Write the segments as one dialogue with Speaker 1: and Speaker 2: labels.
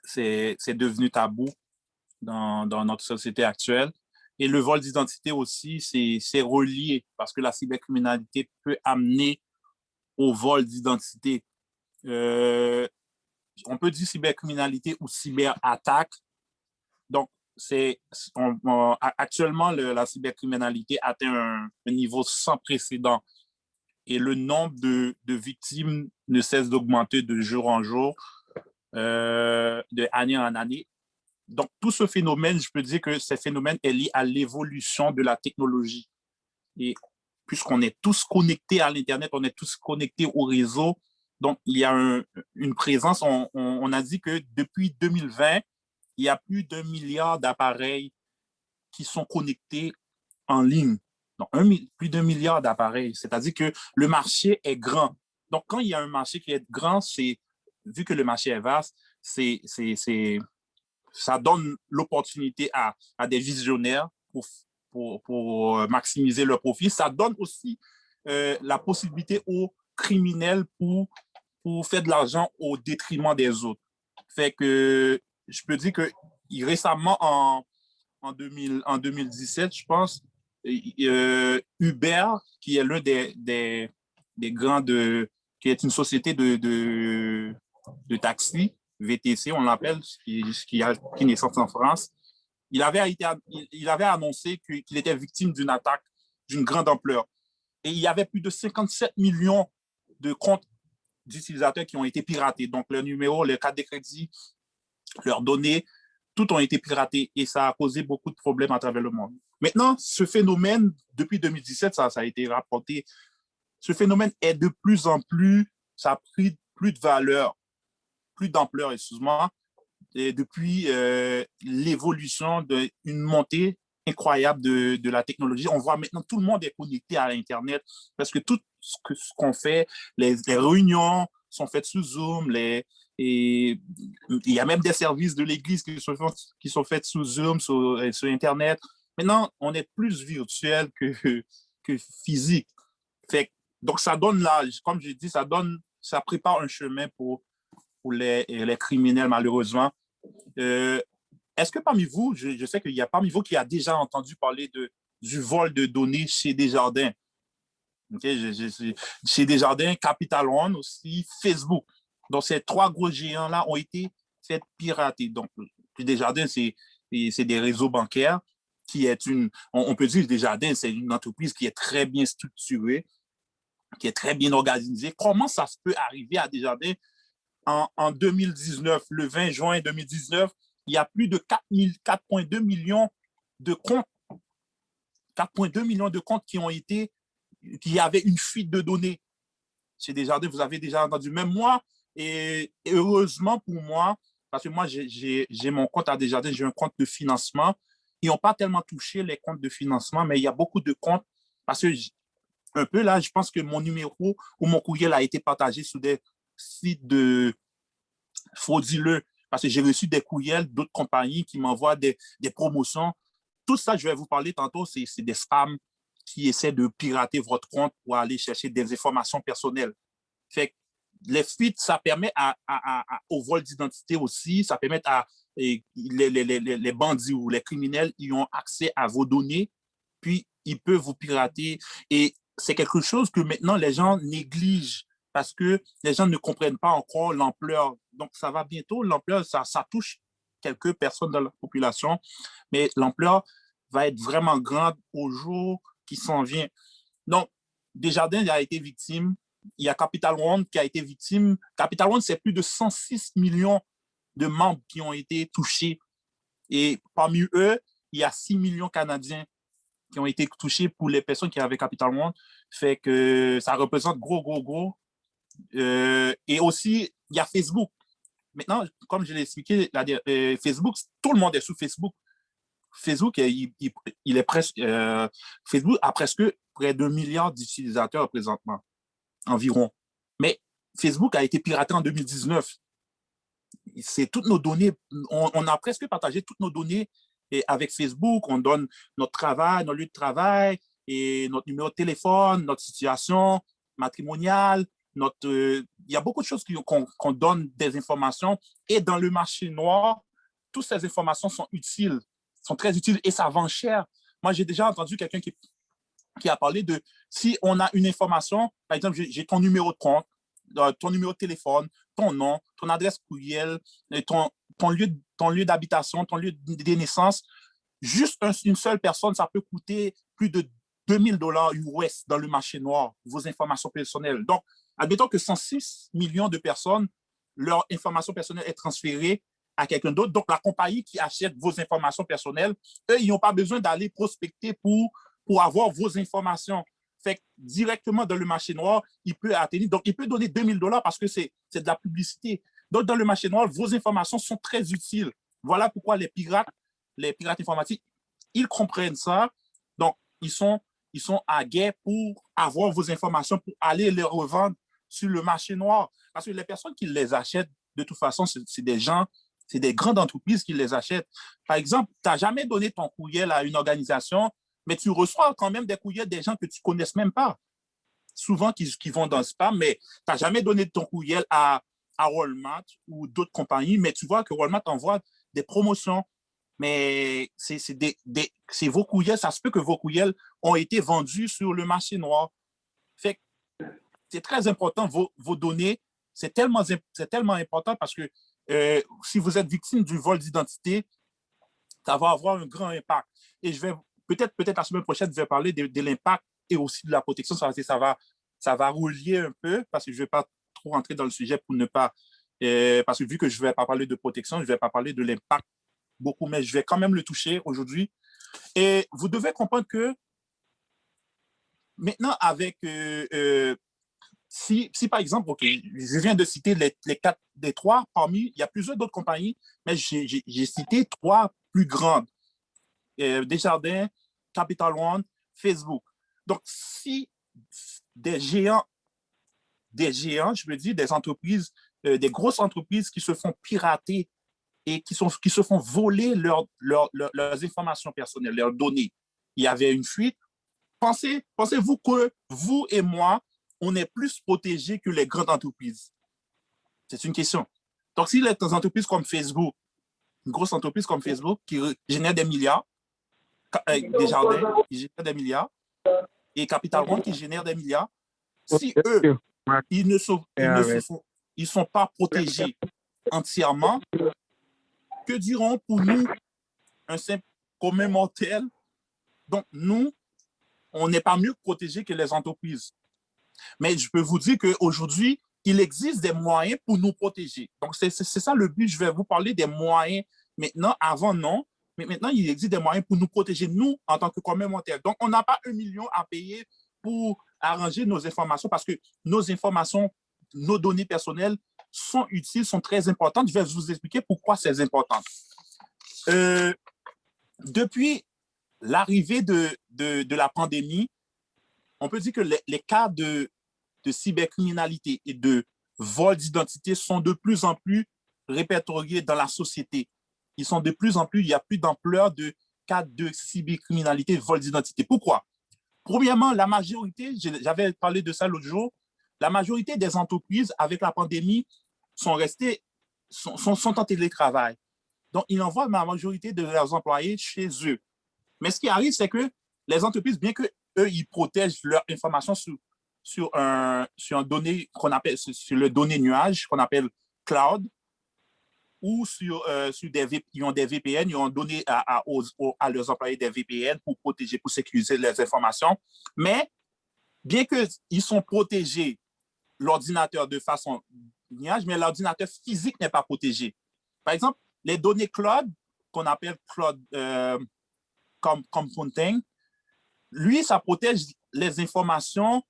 Speaker 1: c'est devenu tabou dans notre société actuelle. Et le vol d'identité aussi, c'est relié parce que la cybercriminalité peut amener au vol d'identité. Euh, on peut dire cybercriminalité ou cyberattaque. Donc, actuellement, la cybercriminalité atteint un niveau sans précédent et le nombre de victimes ne cesse d'augmenter de jour en jour, de année en année. Donc, tout ce phénomène, je peux dire que ce phénomène est lié à l'évolution de la technologie. Et puisqu'on est tous connectés à l'Internet, on est tous connectés au réseau, donc il y a une présence. On a dit que depuis 2020, il y a plus d'1 milliard d'appareils qui sont connectés en ligne. Donc, plus d'1 milliard d'appareils. C'est-à-dire que le marché est grand. Donc, quand il y a un marché qui est grand, vu que le marché est vaste, ça donne l'opportunité à des visionnaires pour maximiser leur profit. Ça donne aussi la possibilité aux criminels pour faire de l'argent au détriment des autres. Fait que je peux dire que récemment, en 2017, je pense, Uber, qui est l'un des grands qui est une société de taxi, VTC, on l'appelle, qui est naissante en France, il avait annoncé qu'il était victime d'une attaque d'une grande ampleur. Et il y avait plus de 57 millions de comptes d'utilisateurs qui ont été piratés. Donc, leur numéro, leur carte de crédit, leurs données, tout ont été piratés et ça a causé beaucoup de problèmes à travers le monde. Maintenant, ce phénomène, depuis 2017, ça a été rapporté, ce phénomène est de plus en plus, ça a pris plus de valeur, plus d'ampleur, excuse-moi, depuis l'évolution d'une montée incroyable de la technologie. On voit maintenant tout le monde est connecté à Internet parce que tout ce qu'on fait, les réunions sont faites sous Zoom, et il y a même des services de l'Église qui sont faits sous Zoom, sur Internet. Maintenant, on est plus virtuel que physique. Fait, donc, ça donne là, comme je dis, ça prépare un chemin pour les criminels, malheureusement. Euh, Est-ce que parmi vous, je sais qu'il y a parmi vous qui a déjà entendu parler du vol de données chez Desjardins. Okay? Chez Desjardins, Capital One aussi, Facebook. Donc, ces trois gros géants-là ont été faits pirater. Donc, Desjardins, c'est des réseaux bancaires qui est on peut dire que Desjardins, c'est une entreprise qui est très bien structurée, qui est très bien organisée. Comment ça se peut arriver à Desjardins en 2019, le 20 juin 2019, il y a plus de 4,2 millions de comptes, 4,2 millions de comptes qui avaient une fuite de données. Chez Desjardins, vous avez déjà entendu. Même moi, et heureusement pour moi, parce que moi, j'ai mon compte à Desjardins, j'ai un compte de financement. Ils n'ont pas tellement touché les comptes de financement, mais il y a beaucoup de comptes, parce que un peu là, je pense que mon numéro ou mon courriel a été partagé sur des sites de frauduleux, parce que j'ai reçu des courriels d'autres compagnies qui m'envoient des promotions. Tout ça, je vais vous parler tantôt, c'est des scams qui essaient de pirater votre compte pour aller chercher des informations personnelles. Fait que les fuites, ça permet au vol d'identité aussi, ça permet les bandits ou les criminels, ils ont accès à vos données, puis ils peuvent vous pirater. Et c'est quelque chose que maintenant les gens négligent parce que les gens ne comprennent pas encore l'ampleur. Donc, ça va bientôt, l'ampleur, ça touche quelques personnes dans la population, mais l'ampleur va être vraiment grande au jour qui s'en vient. Donc, Desjardins a été victime. Il y a Capital One qui a été victime. Capital One, c'est plus de 106 millions de membres qui ont été touchés. Et parmi eux, il y a 6 millions Canadiens qui ont été touchés pour les personnes qui avaient Capital One. Fait que ça représente gros. Et aussi, il y a Facebook. Maintenant, comme je l'ai expliqué, Facebook, tout le monde est sous Facebook. Facebook, il est presque, Facebook a presque près d'1 milliard d'utilisateurs présentement, environ. Mais Facebook a été piraté en 2019. C'est toutes nos données, on a presque partagé toutes nos données avec Facebook. On donne notre travail, notre lieu de travail, et notre numéro de téléphone, notre situation matrimoniale, il y a beaucoup de choses qu'on donne des informations. Et dans le marché noir, toutes ces informations sont utiles, sont très utiles et ça vend cher. Moi, j'ai déjà entendu quelqu'un qui a parlé de si on a une information, par exemple, j'ai ton numéro de compte, ton numéro de téléphone, ton nom, ton adresse courriel, ton lieu d'habitation, ton lieu de naissance. Juste une seule personne, ça peut coûter plus de $2000 US dans le marché noir, vos informations personnelles. Donc, admettons que 106 millions de personnes, leur information personnelle est transférée à quelqu'un d'autre. Donc, la compagnie qui achète vos informations personnelles, eux, ils n'ont pas besoin d'aller prospecter pour avoir vos informations. Fait que directement dans le marché noir, il peut atteindre, donc il peut donner $2000 parce que c'est de la publicité. Donc, dans le marché noir, vos informations sont très utiles. Voilà pourquoi les pirates informatiques, ils comprennent ça. Donc, ils sont à guerre pour avoir vos informations, pour aller les revendre sur le marché noir. Parce que les personnes qui les achètent, de toute façon, c'est des gens, c'est des grandes entreprises qui les achètent. Par exemple, tu n'as jamais donné ton courriel à une organisation, mais tu reçois quand même des courriels des gens que tu ne connais même pas. Souvent, qui vont dans le spam, mais tu n'as jamais donné ton courriel à Walmart ou d'autres compagnies, mais tu vois que Walmart envoie des promotions. Mais c'est vos courriels, ça se peut que vos courriels ont été vendus sur le marché noir. Fait que c'est très important, vos données, c'est tellement important parce que si vous êtes victime du vol d'identité, ça va avoir un grand impact. Et je vais, peut-être la semaine prochaine, je vais parler de l'impact et aussi de la protection. Ça va relier un peu parce que je ne vais pas trop rentrer dans le sujet pour ne pas, parce que vu que je ne vais pas parler de protection, je ne vais pas parler de l'impact beaucoup, mais je vais quand même le toucher aujourd'hui. Et vous devez comprendre que maintenant, avec si par exemple, ok, je viens de citer les trois, parmi, il y a plusieurs d'autres compagnies, mais j'ai cité trois plus grandes. Desjardins, Capital One, Facebook. Donc, si des géants, je veux dire, des entreprises, des grosses entreprises qui se font pirater et qui se font voler leurs informations personnelles, leurs données. Il y avait une fuite. Pensez-vous que vous et moi, on est plus protégés que les grandes entreprises? C'est une question. Donc, si les entreprises comme Facebook, une grosse entreprise comme Facebook qui génère des milliards, Desjardins qui génère des milliards, et Capital One qui génère des milliards, si eux, ils ne sont pas protégés entièrement, que diront pour nous un simple commun mortel? Donc, nous, on n'est pas mieux protégés que les entreprises. Mais je peux vous dire qu'aujourd'hui, il existe des moyens pour nous protéger. Donc, c'est ça le but. Je vais vous parler des moyens maintenant. Avant, non. Mais maintenant, il existe des moyens pour nous protéger, nous, en tant que commun mortel. Donc, on n'a pas 1 million à payer pour arranger nos informations parce que nos informations, nos données personnelles sont utiles, sont très importantes. Je vais vous expliquer pourquoi c'est important. Depuis l'arrivée de la pandémie, on peut dire que les cas de cybercriminalité et de vol d'identité sont de plus en plus répertoriés dans la société. Ils sont de plus en plus, il y a plus d'ampleur de cas de cybercriminalité et de vol d'identité. Pourquoi? Premièrement, la majorité, j'avais parlé de ça l'autre jour, la majorité des entreprises avec la pandémie sont en télétravail. Donc, ils envoient la majorité de leurs employés chez eux. Mais ce qui arrive, c'est que les entreprises, bien que eux, ils protègent leur information sur un donné qu'on appelle, sur le donné nuage qu'on appelle cloud, ou sur ils ont des VPN, ils ont donné à leurs employés des VPN pour protéger, pour sécuriser les informations. Mais bien qu'ils sont protégés, l'ordinateur de façon nuage, mais l'ordinateur physique n'est pas protégé. Par exemple, les données cloud, qu'on appelle cloud computing, lui, ça protège les informations,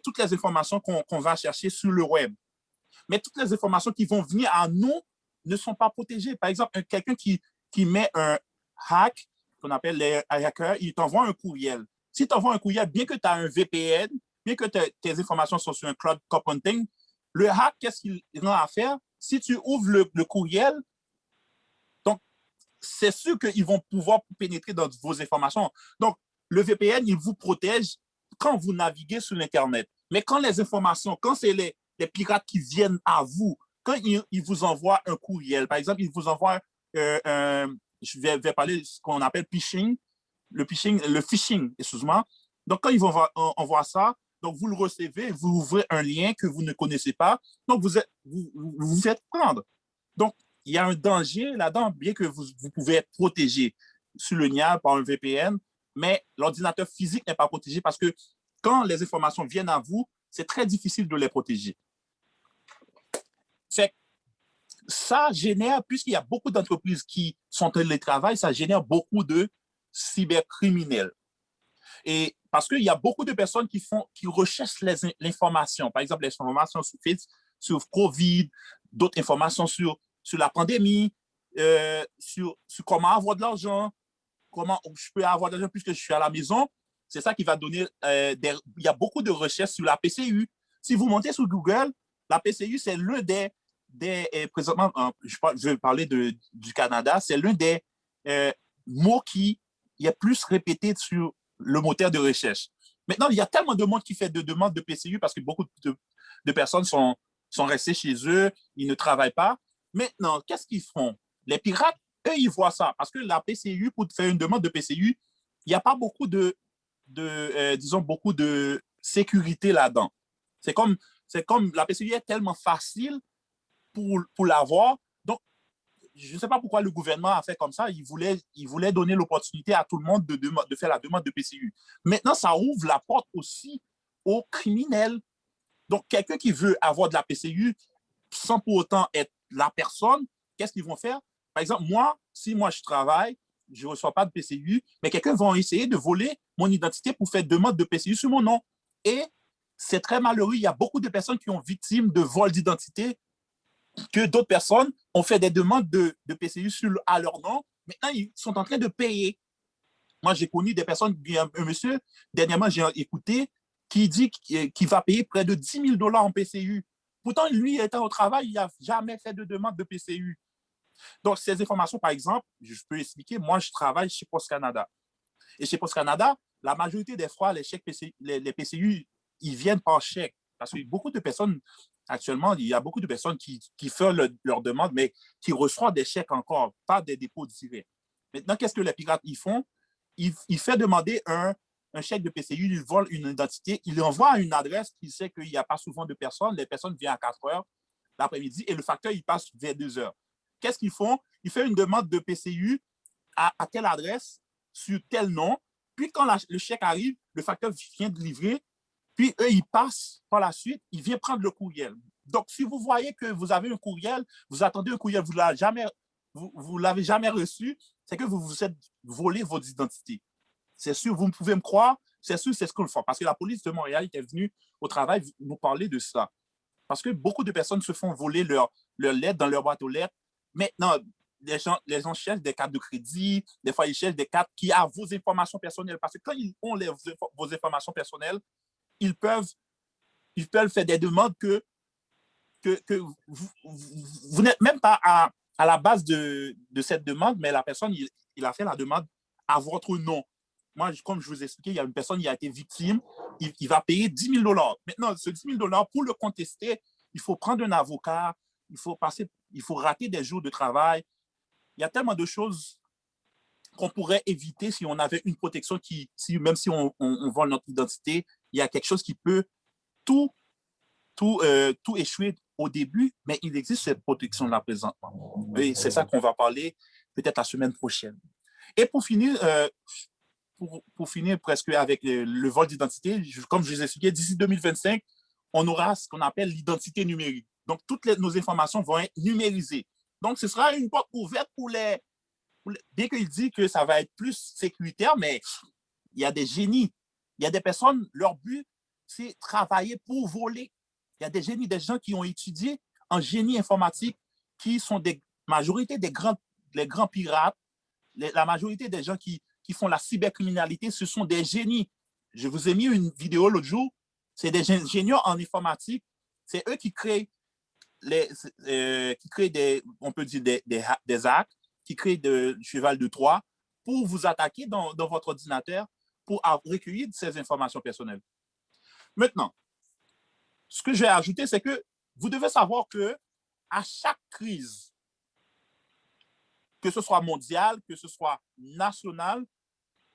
Speaker 1: toutes les informations qu'on va chercher sur le web. Mais toutes les informations qui vont venir à nous ne sont pas protégées. Par exemple, quelqu'un qui met un hack, qu'on appelle les hackers, il t'envoie un courriel. Si tu envoies un courriel, bien que tu as un VPN, bien que tes informations sont sur un cloud computing, le hack, qu'est-ce qu'il a à faire? Si tu ouvres le courriel, donc c'est sûr qu'ils vont pouvoir pénétrer dans vos informations. Donc, le VPN, il vous protège quand vous naviguez sur l'Internet. Mais quand les informations, quand c'est les pirates qui viennent à vous, quand ils vous envoient un courriel, par exemple, ils vous envoient je vais parler de ce qu'on appelle le phishing, excuse-moi. Donc, quand ils vont envoyer ça, donc vous le recevez, vous ouvrez un lien que vous ne connaissez pas, donc vous faites prendre. Donc, il y a un danger là-dedans, bien que vous pouvez être protégé sur le NIA par un VPN, mais l'ordinateur physique n'est pas protégé parce que quand les informations viennent à vous, c'est très difficile de les protéger. Fait ça génère, puisqu'il y a beaucoup d'entreprises qui sont en télétravail, ça génère beaucoup de cybercriminels. Et parce qu'il y a beaucoup de personnes qui recherchent l'information. Par exemple, les informations sur COVID, d'autres informations sur la pandémie, sur comment avoir de l'argent, comment je peux avoir de l'argent puisque je suis à la maison. C'est ça qui va donner il y a beaucoup de recherches sur la PCU. Si vous montez sur Google, la PCU, c'est l'un présentement, je vais parler du Canada, c'est l'un des mots qui est plus répété sur le moteur de recherche. Maintenant, il y a tellement de monde qui fait de demandes de PCU parce que beaucoup de personnes sont restées chez eux, ils ne travaillent pas. Maintenant, qu'est-ce qu'ils font? Les pirates, eux, ils voient ça parce que la PCU, pour faire une demande de PCU, il n'y a pas beaucoup disons, beaucoup de sécurité là-dedans. C'est comme la PCU est tellement facile pour l'avoir. Donc, je ne sais pas pourquoi le gouvernement a fait comme ça. Il voulait donner l'opportunité à tout le monde de faire la demande de PCU. Maintenant, ça ouvre la porte aussi aux criminels. Donc, quelqu'un qui veut avoir de la PCU sans pour autant être la personne, qu'est-ce qu'ils vont faire? Par exemple, si moi je travaille, je ne reçois pas de PCU, mais quelqu'un va essayer de voler mon identité pour faire demande de PCU sur mon nom. Et c'est très malheureux. Il y a beaucoup de personnes qui ont victimes de vol d'identité que d'autres personnes ont fait des demandes de PCU à leur nom. Maintenant, ils sont en train de payer. Moi, j'ai connu des personnes, un monsieur, dernièrement, j'ai écouté, qui dit qu'il va payer près de 10 000 $ en PCU. Pourtant, lui, étant au travail, il n'a jamais fait de demande de PCU. Donc, ces informations, par exemple, je peux expliquer, moi, je travaille chez Post Canada. Et chez Post Canada, la majorité des fois, les PCU, ils viennent par chèque. Parce que beaucoup de personnes, actuellement, il y a beaucoup de personnes qui font leur demande, mais qui reçoivent des chèques encore, pas des dépôts directs. Maintenant, qu'est-ce que les pirates ils font? Ils font demander un chèque de PCU, ils volent une identité, ils l'envoient à une adresse qui sait qu'il n'y a pas souvent de personnes. Les personnes viennent à 4 heures l'après-midi et le facteur, il passe vers 2 heures. Qu'est-ce qu'ils font? Ils font une demande de PCU à telle adresse, sur tel nom. Puis quand le chèque arrive, le facteur vient de livrer. Puis eux, ils passent par la suite, ils viennent prendre le courriel. Donc, si vous voyez que vous avez un courriel, vous attendez un courriel, vous ne l'avez jamais reçu, c'est que vous vous êtes volé votre identité. C'est sûr, vous pouvez me croire, c'est sûr, c'est ce qu'on le fait. Parce que la police de Montréal était venue au travail nous parler de ça. Parce que beaucoup de personnes se font voler leurs lettres dans leur boîte aux lettres. Maintenant, les gens cherchent des cartes de crédit, des fois ils cherchent des cartes qui ont vos informations personnelles. Parce que quand ils ont vos informations personnelles, ils peuvent faire des demandes que vous n'êtes même pas à la base de cette demande, mais la personne, il a fait la demande à votre nom. Moi, comme je vous ai expliqué, il y a une personne qui a été victime, il va payer 10 000 $. Maintenant, ce 10 000 $, pour le contester, il faut prendre un avocat, il faut rater des jours de travail. Il y a tellement de choses qu'on pourrait éviter si on avait une protection même si on vole notre identité, il y a quelque chose qui peut tout échouer au début, mais il existe cette protection-là présentement. Et c'est ça qu'on va parler peut-être la semaine prochaine. Et pour finir, presque avec le vol d'identité, comme je vous ai expliqué, d'ici 2025, on aura ce qu'on appelle l'identité numérique. Donc, toutes nos informations vont être numérisées. Donc, ce sera une porte ouverte bien qu'il dit que ça va être plus sécuritaire, mais il y a des génies. Il y a des personnes, leur but, c'est travailler pour voler. Il y a des génies, des gens qui ont étudié en génie informatique, qui sont majorité des grands pirates, la majorité des gens qui font la cybercriminalité, ce sont des génies. Je vous ai mis une vidéo l'autre jour, c'est des ingénieurs en informatique, c'est eux qui créent on peut dire des hacks, qui créent du cheval de Troie pour vous attaquer dans votre ordinateur pour recueillir ces informations personnelles. Maintenant, ce que je vais ajouter, c'est que vous devez savoir que à chaque crise, que ce soit mondiale, que ce soit nationale,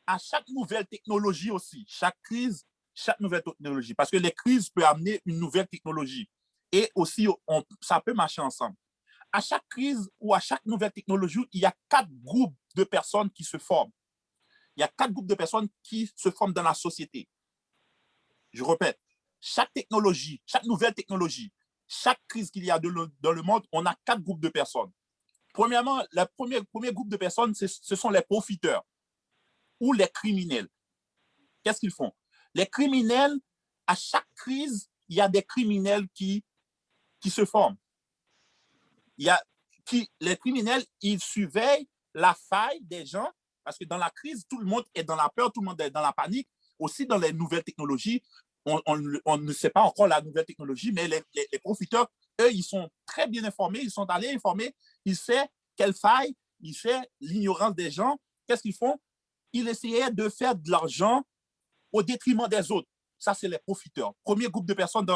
Speaker 1: à chaque nouvelle technologie aussi, chaque crise, chaque nouvelle technologie, parce que les crises peuvent amener une nouvelle technologie et aussi ça peut marcher ensemble. À chaque crise ou à chaque nouvelle technologie, il y a 4 groupes de personnes qui se forment. Il y a 4 groupes de personnes qui se forment dans la société. Je répète, chaque technologie, chaque nouvelle technologie, chaque crise qu'il y a dans le monde, on a 4 groupes de personnes. Premièrement, le premier groupe de personnes, ce sont les profiteurs ou les criminels. Qu'est-ce qu'ils font? Les criminels, à chaque crise, il y a des criminels qui se forment. Les criminels, ils surveillent la faille des gens, parce que dans la crise, tout le monde est dans la peur, tout le monde est dans la panique. Aussi, dans les nouvelles technologies, on ne sait pas encore la nouvelle technologie, mais les profiteurs, eux, ils sont très bien informés, ils sont allés informer, ils savent quelle faille, ils savent l'ignorance des gens. Qu'est-ce qu'ils font? Ils essayaient de faire de l'argent au détriment des autres. Ça, c'est les profiteurs. Premier groupe de personnes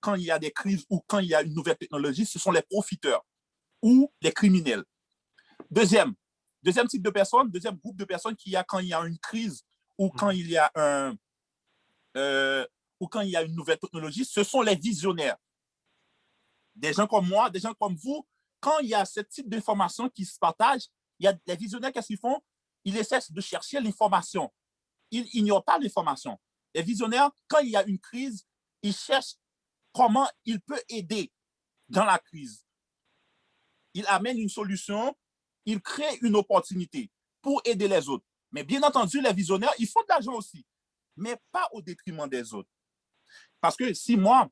Speaker 1: quand il y a des crises ou quand il y a une nouvelle technologie, ce sont les profiteurs ou les criminels. Deuxième type de personnes, deuxième groupe de personnes qu'il y a quand il y a une crise ou quand il y a ou quand il y a une nouvelle technologie, ce sont les visionnaires. Des gens comme moi, des gens comme vous, quand il y a ce type d'information qui se partage, il y a les visionnaires, qu'est-ce qu'ils font? Ils essaient de chercher l'information. Ils n'ignorent pas l'information. Les visionnaires, quand il y a une crise, ils cherchent comment ils peuvent aider dans la crise. Ils amènent une solution, ils créent une opportunité pour aider les autres. Mais bien entendu, les visionnaires, ils font de l'argent aussi, mais pas au détriment des autres. Parce que si moi,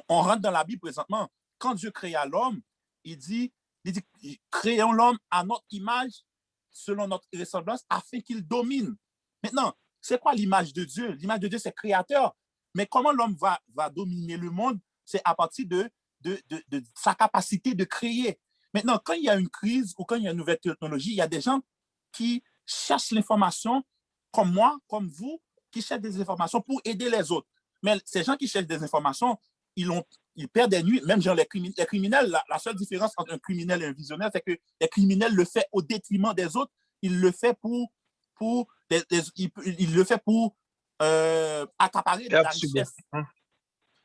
Speaker 1: on rentre dans la Bible présentement, quand Dieu créa l'homme, il dit créons l'homme à notre image, selon notre ressemblance, afin qu'il domine. Maintenant, c'est quoi l'image de Dieu? L'image de Dieu, c'est créateur. Mais comment l'homme va dominer le monde? C'est à partir de sa capacité de créer. Maintenant, quand il y a une crise ou quand il y a une nouvelle technologie, il y a des gens qui cherchent l'information, comme moi, comme vous, qui cherchent des informations pour aider les autres. Mais ces gens qui cherchent des informations, ils perdent des nuits, même genre les criminels. La seule différence entre un criminel et un visionnaire, c'est que les criminels le font au détriment des autres. Il le fait il le fait pour accaparer de la richesse.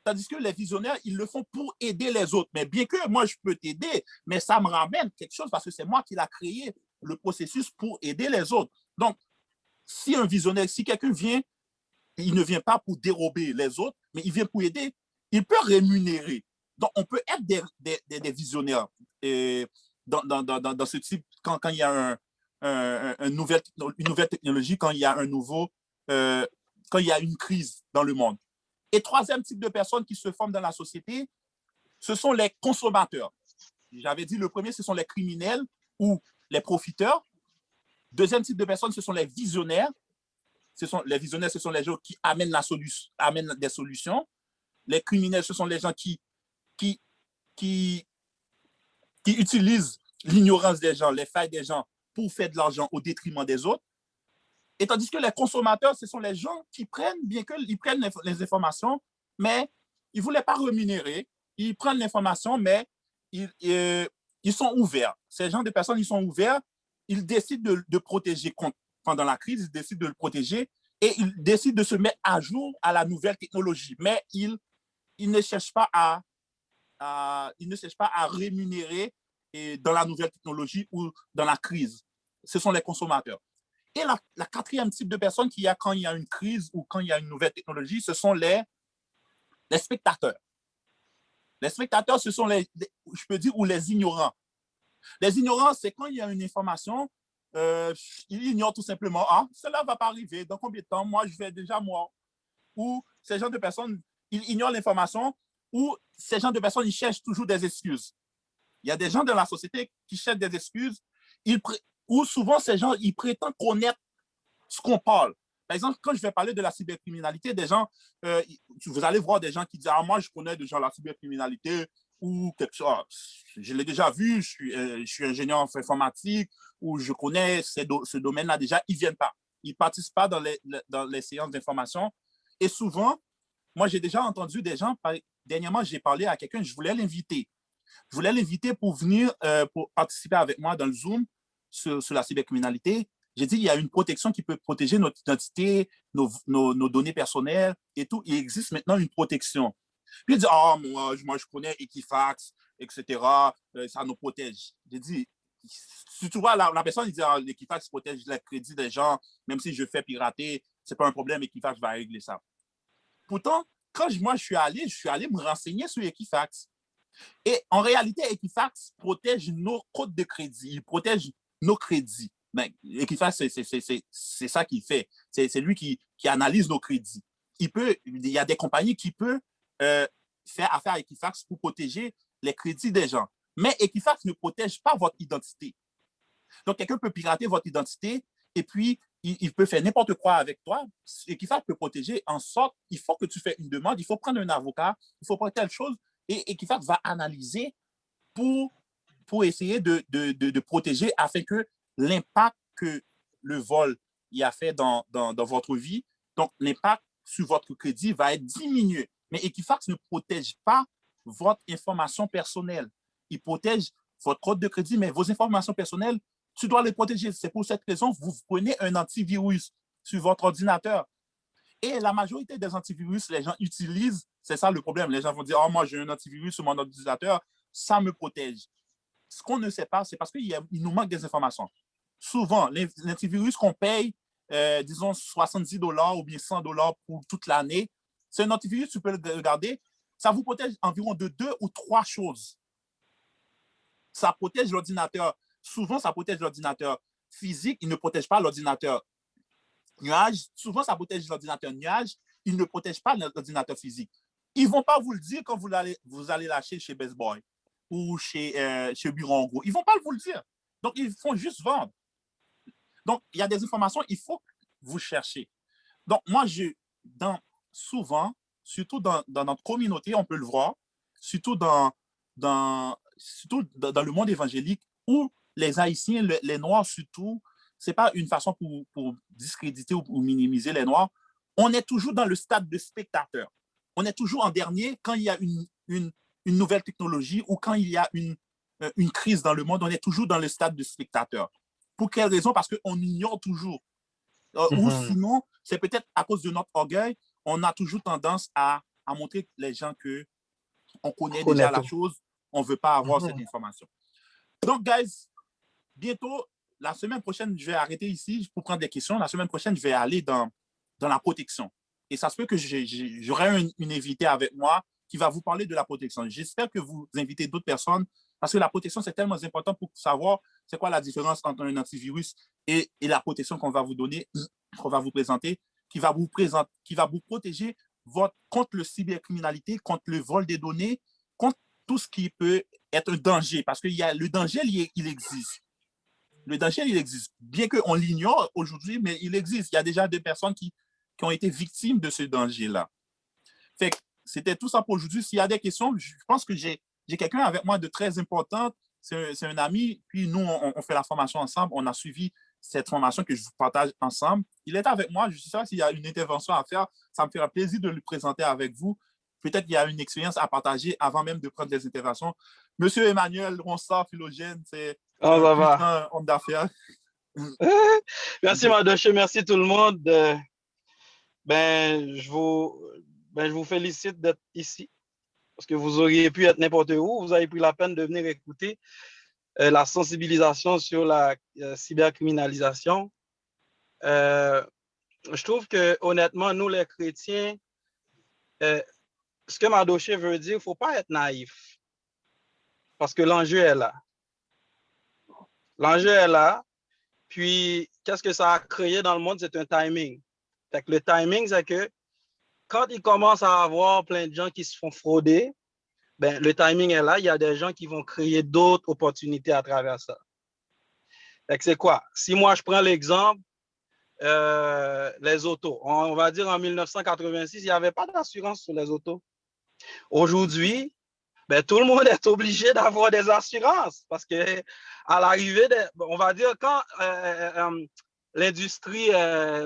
Speaker 1: Tandis que les visionnaires, ils le font pour aider les autres. Mais bien que moi, je peux t'aider, mais ça me ramène quelque chose parce que c'est moi qui l'ai créé, le processus pour aider les autres. Donc, si un visionnaire, si quelqu'un vient, il ne vient pas pour dérober les autres, mais il vient pour aider, il peut rémunérer. Donc, on peut être des visionnaires dans ce type, quand il y a une nouvelle technologie, quand il y a quand il y a une crise dans le monde. Et troisième type de personnes qui se forment dans la société, ce sont les consommateurs. J'avais dit le premier, ce sont les criminels ou les profiteurs. Deuxième type de personnes, ce sont les visionnaires. Les visionnaires, ce sont les gens qui amènent des solutions. Les criminels, ce sont les gens qui utilisent l'ignorance des gens, les failles des gens pour faire de l'argent au détriment des autres. Et tandis que les consommateurs, ce sont les gens qui prennent, bien qu'ils prennent les informations, mais ils ne voulaient pas rémunérer. Ils prennent l'information, mais ils sont ouverts. Ces gens de personnes, ils sont ouverts. Ils décident de protéger pendant la crise, ils décident de le protéger et ils décident de se mettre à jour à la nouvelle technologie. Mais ils ne cherchent pas à rémunérer dans la nouvelle technologie ou dans la crise. Ce sont les consommateurs. Et la quatrième type de personnes qu'il y a quand il y a une crise ou quand il y a une nouvelle technologie, ce sont les spectateurs. Les spectateurs, ce sont je peux dire, ou les ignorants. Les ignorants, c'est quand il y a une information, ils ignorent tout simplement, cela ne va pas arriver, dans combien de temps, moi, je vais déjà mort. Ou ces gens de personnes, ils ignorent l'information, ou ces gens de personnes, ils cherchent toujours des excuses. Il y a des gens dans la société qui cherchent des excuses, ou souvent ces gens, ils prétendent connaître ce qu'on parle. Par exemple, quand je vais parler de la cybercriminalité, des gens, vous allez voir des gens qui disent, moi, je connais déjà la cybercriminalité ou quelque chose. Je l'ai déjà vu, je suis ingénieur en informatique ou je connais ce domaine-là déjà. Ils ne viennent pas. Ils ne participent pas dans les séances d'information. Et souvent, moi, j'ai déjà entendu des gens, dernièrement, j'ai parlé à quelqu'un, je voulais l'inviter. Je voulais l'inviter pour venir, pour participer avec moi dans le Zoom sur la cybercriminalité. J'ai dit, il y a une protection qui peut protéger notre identité, nos données personnelles et tout. Il existe maintenant une protection. Puis il dit, ah, moi, je connais Equifax, etc. Ça nous protège. J'ai dit, si tu vois, la personne, il dit, ah, Equifax protège le crédit des gens, même si je fais pirater, c'est pas un problème, Equifax va régler ça. Pourtant, quand moi, je suis allé me renseigner sur Equifax. Et en réalité, Equifax protège nos codes de crédit, il protège nos crédits. Ben, Equifax, c'est ça qu'il fait. C'est lui qui analyse nos crédits. Il y a des compagnies qui peuvent faire affaire à Equifax pour protéger les crédits des gens. Mais Equifax ne protège pas votre identité. Donc, quelqu'un peut pirater votre identité et puis il peut faire n'importe quoi avec toi. Equifax peut protéger en sorte, il faut que tu fasses une demande, il faut prendre un avocat, il faut prendre telle chose et Equifax va analyser pour essayer de protéger afin que l'impact que le vol y a fait dans votre vie, donc l'impact sur votre crédit va être diminué. Mais Equifax ne protège pas votre information personnelle. Il protège votre code de crédit, mais vos informations personnelles, tu dois les protéger. C'est pour cette raison que vous prenez un antivirus sur votre ordinateur. Et la majorité des antivirus, les gens utilisent, c'est ça le problème. Les gens vont dire, oh, moi, j'ai un antivirus sur mon ordinateur, ça me protège. Ce qu'on ne sait pas, c'est parce qu'il nous manque des informations. Souvent, l'antivirus qu'on paye, disons, $70 ou bien $100 pour toute l'année, c'est un antivirus, tu peux le regarder, ça vous protège environ de 2 ou 3 choses. Ça protège l'ordinateur. Souvent, ça protège l'ordinateur physique, il ne protège pas l'ordinateur nuage. Souvent, ça protège l'ordinateur nuage, il ne protège pas l'ordinateur physique. Ils ne vont pas vous le dire quand vous allez l'acheter chez Best Boy ou chez Bureau en gros. Ils ne vont pas vous le dire. Donc, ils font juste vendre. Donc, il y a des informations, il faut que vous cherchez. Donc, moi, souvent, surtout dans notre communauté, on peut le voir, surtout dans le monde évangélique, où les Haïtiens, les Noirs surtout, ce n'est pas une façon pour discréditer ou minimiser les Noirs. On est toujours dans le stade de spectateur. On est toujours en dernier quand il y a une nouvelle technologie ou quand il y a une crise dans le monde, on est toujours dans le stade de spectateur. Pour quelle raison? Parce qu'on ignore toujours. Ou sinon, c'est peut-être à cause de notre orgueil, on a toujours tendance à montrer les gens qu'on connaît déjà la chose, on ne veut pas avoir cette information. Donc, guys, bientôt, la semaine prochaine, je vais arrêter ici pour prendre des questions. La semaine prochaine, je vais aller dans la protection. Et ça se peut que j'aurai une invitée avec moi qui va vous parler de la protection. J'espère que vous invitez d'autres personnes parce que la protection, c'est tellement important pour savoir c'est quoi la différence entre un antivirus et la protection qu'on va vous donner, qu'on va vous présenter, qui va vous protéger contre le cybercriminalité, contre le vol des données, contre tout ce qui peut être un danger. Parce que le danger, il existe. Le danger, il existe. Bien qu'on l'ignore aujourd'hui, mais il existe. Il y a déjà des personnes qui ont été victimes de ce danger-là. Fait que c'était tout ça pour aujourd'hui. S'il y a des questions, je pense que j'ai quelqu'un avec moi de très important. C'est un ami. Puis nous, on fait la formation ensemble. On a suivi cette formation que je vous partage ensemble. Il est avec moi. Je ne sais pas s'il y a une intervention à faire. Ça me fera plaisir de le présenter avec vous. Peut-être qu'il y a une expérience à partager avant même de prendre des interventions. Monsieur Emmanuel Ronsard, Philogène, c'est un puissant homme d'affaires.
Speaker 2: Merci, Madoche. Merci tout le monde. Je vous félicite d'être ici parce que vous auriez pu être n'importe où. Vous avez pris la peine de venir écouter la sensibilisation sur la cybercriminalisation. Je trouve que, honnêtement, nous, les chrétiens, ce que Madoche veut dire, il ne faut pas être naïf parce que l'enjeu est là. L'enjeu est là. Puis, qu'est-ce que ça a créé dans le monde? C'est un timing. Fait que le timing, c'est que quand il commence à avoir plein de gens qui se font frauder, ben, le timing est là. Il y a des gens qui vont créer d'autres opportunités à travers ça. Fait que c'est quoi? Si moi, je prends l'exemple, les autos. On va dire en 1986, il n'y avait pas d'assurance sur les autos. Aujourd'hui, ben, tout le monde est obligé d'avoir des assurances parce que à l'arrivée, on va dire quand l'industrie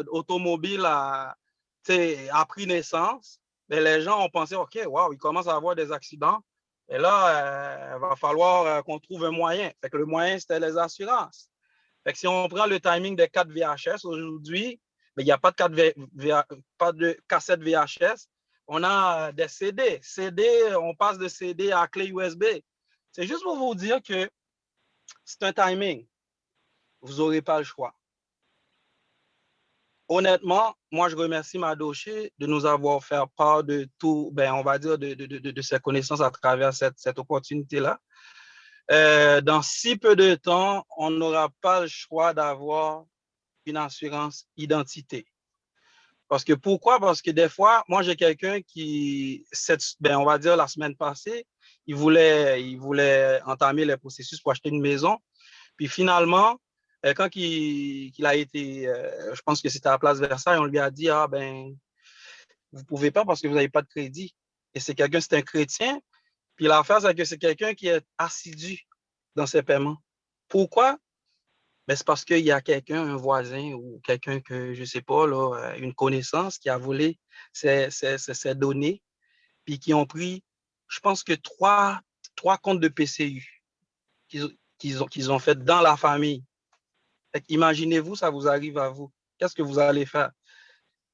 Speaker 2: automobile a pris naissance, mais les gens ont pensé, OK, wow, il commence à avoir des accidents. Et là, il va falloir qu'on trouve un moyen. Fait que le moyen, c'était les assurances. Fait que si on prend le timing des 4 VHS aujourd'hui, il n'y a pas pas de cassette VHS. On a des CD. CD, on passe de CD à clé USB. C'est juste pour vous dire que c'est un timing. Vous n'aurez pas le choix. Honnêtement, moi, je remercie Madoché de nous avoir fait part de tout, on va dire, de ses connaissances à travers cette opportunité-là. Dans si peu de temps, on n'aura pas le choix d'avoir une assurance identité. Parce que pourquoi? Parce que des fois, moi, j'ai quelqu'un qui, on va dire la semaine passée, il voulait entamer le processus pour acheter une maison. Puis finalement, quand il a été, je pense que c'était à la Place Versailles, on lui a dit, ah ben, vous ne pouvez pas parce que vous n'avez pas de crédit. Et c'est un chrétien. Puis l'affaire, c'est que c'est quelqu'un qui est assidu dans ses paiements. Pourquoi? Ben, c'est parce qu'il y a quelqu'un, un voisin ou quelqu'un que, je ne sais pas, là, une connaissance qui a volé ses données, puis qui ont pris, je pense que trois comptes de PCU qu'ils ont fait dans la famille. Imaginez-vous, ça vous arrive à vous. Qu'est-ce que vous allez faire?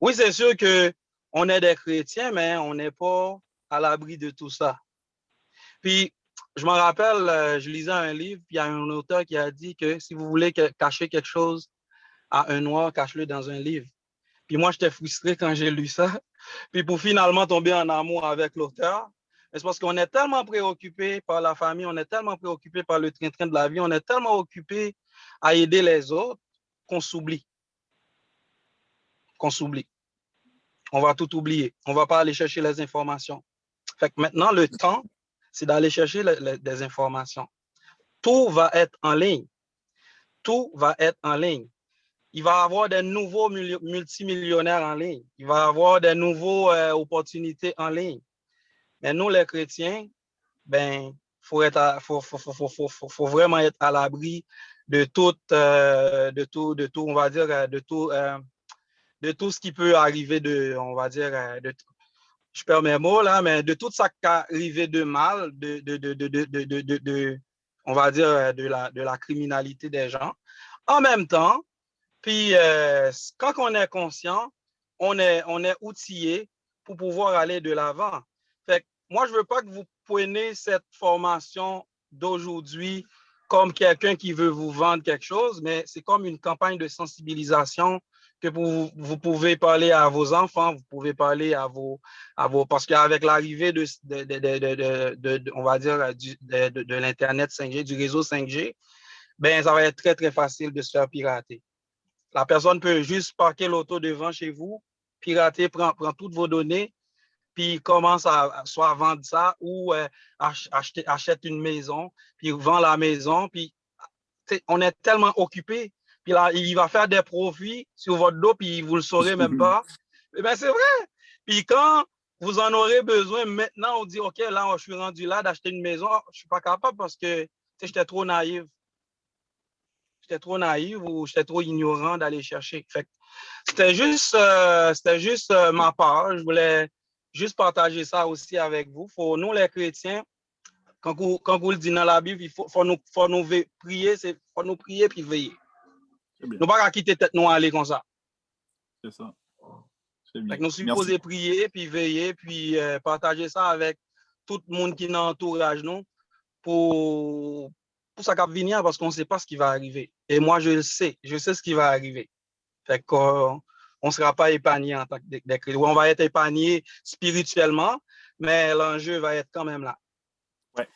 Speaker 2: Oui, c'est sûr qu'on est des chrétiens, mais on n'est pas à l'abri de tout ça. Puis, je me rappelle, je lisais un livre, puis il y a un auteur qui a dit que si vous voulez cacher quelque chose à un noir, cache-le dans un livre. Puis moi, j'étais frustré quand j'ai lu ça. Puis pour finalement tomber en amour avec l'auteur, c'est parce qu'on est tellement préoccupé par la famille, on est tellement préoccupé par le train-train de la vie, on est tellement occupé à aider les autres qu'on s'oublie. On va tout oublier. On ne va pas aller chercher les informations. Fait que maintenant, le temps, c'est d'aller chercher des informations. Tout va être en ligne. Tout va être en ligne. Il va y avoir des nouveaux multimillionnaires en ligne. Il va y avoir des nouvelles opportunités en ligne. Mais nous, les chrétiens, faut vraiment être à l'abri de tout, on va dire, de tout ce qui peut arriver on va dire, je perds mes mots là, mais de tout ça qui peut arriver de mal, on va dire, de la criminalité des gens. En même temps, puis quand on est conscient, on est outillé pour pouvoir aller de l'avant. Fait que moi, je ne veux pas que vous preniez cette formation d'aujourd'hui comme quelqu'un qui veut vous vendre quelque chose, mais c'est comme une campagne de sensibilisation que vous pouvez parler à vos enfants, vous pouvez parler à vos parce qu'avec l'arrivée on va dire, de l'Internet 5G, du réseau 5G, ça va être très, très facile de se faire pirater. La personne peut juste parquer l'auto devant chez vous, pirater, prend toutes vos données, puis commence à soit vendre ça ou achète une maison, puis vend la maison, puis on est tellement occupé, puis là, il va faire des profits sur votre dos, puis vous ne le saurez même pas. C'est vrai. Puis quand vous en aurez besoin, maintenant, on dit, OK, là, je suis rendu là d'acheter une maison. Je ne suis pas capable parce que j'étais trop naïf. Ou j'étais trop ignorant d'aller chercher. C'était juste ma part. Je voulais juste partager ça aussi avec vous. Nous, les chrétiens, quand vous le dites dans la Bible, il faut nous prier, faut nous prier puis veiller. Nous ne pas quitter tête nous aller comme ça.
Speaker 1: C'est ça. C'est bien.
Speaker 2: Nous supposons prier puis veiller puis partager ça avec tout le monde qui nous entourage nous pour ça va venir parce qu'on ne sait pas ce qui va arriver. Et moi, je sais ce qui va arriver. Fait qu'on ne sera pas épargné en tant que des chrétiens. On va être épargné spirituellement, mais l'enjeu va être quand même là.
Speaker 1: Ouais,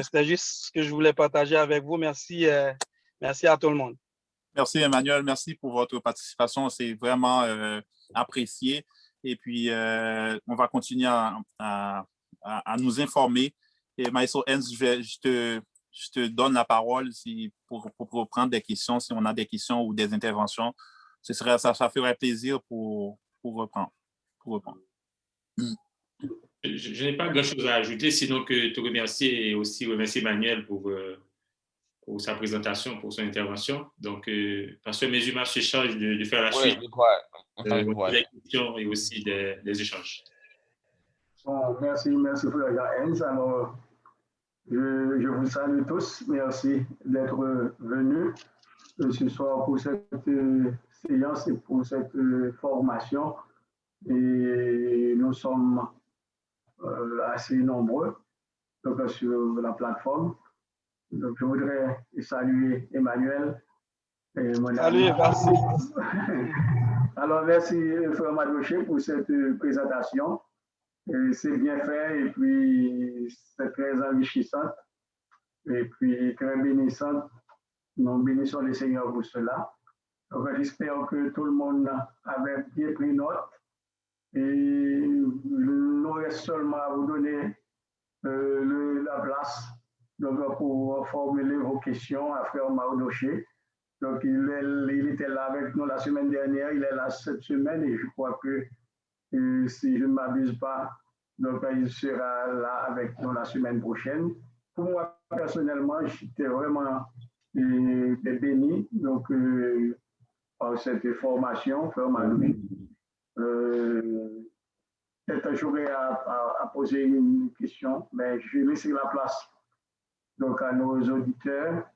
Speaker 2: c'était juste ce que je voulais partager avec vous. Merci, merci à tout le monde.
Speaker 1: Merci Emmanuel, merci pour votre participation. C'est vraiment apprécié. Et puis, on va continuer à nous informer. Et Maestro Enz, je te donne la parole pour prendre des questions, si on a des questions ou des interventions. Ça ferait plaisir pour reprendre.
Speaker 3: Je n'ai pas grand-chose à ajouter, sinon que te remercier et aussi remercier Emmanuel pour sa présentation, pour son intervention. Donc, Pasteur Mesuma se charge de faire la suite
Speaker 4: des questions
Speaker 3: et aussi des échanges.
Speaker 4: Bon, merci, frère Jean-Hens. Alors, je vous salue tous. Merci d'être venus ce soir pour cette séance et pour cette formation. Et nous sommes assez nombreux donc, sur la plateforme. Donc, je voudrais saluer Emmanuel et mon ami.
Speaker 2: Salut, merci.
Speaker 4: Alors, merci, frère Madoché, pour cette présentation. C'est bien fait et puis c'est très enrichissant et puis très bénissant. Nous bénissons le Seigneur pour cela. Donc, j'espère que tout le monde avait bien pris note et il nous reste seulement à vous donner la place donc, pour formuler vos questions à frère Mardoché. Donc, il était là avec nous la semaine dernière, il est là cette semaine et je crois que si je ne m'abuse pas, donc il sera là avec nous la semaine prochaine. Pour moi, personnellement, j'étais vraiment béni donc, par cette formation, vraiment. Peut-être j'aurais à poser une question, mais je vais laisser la place donc, à nos auditeurs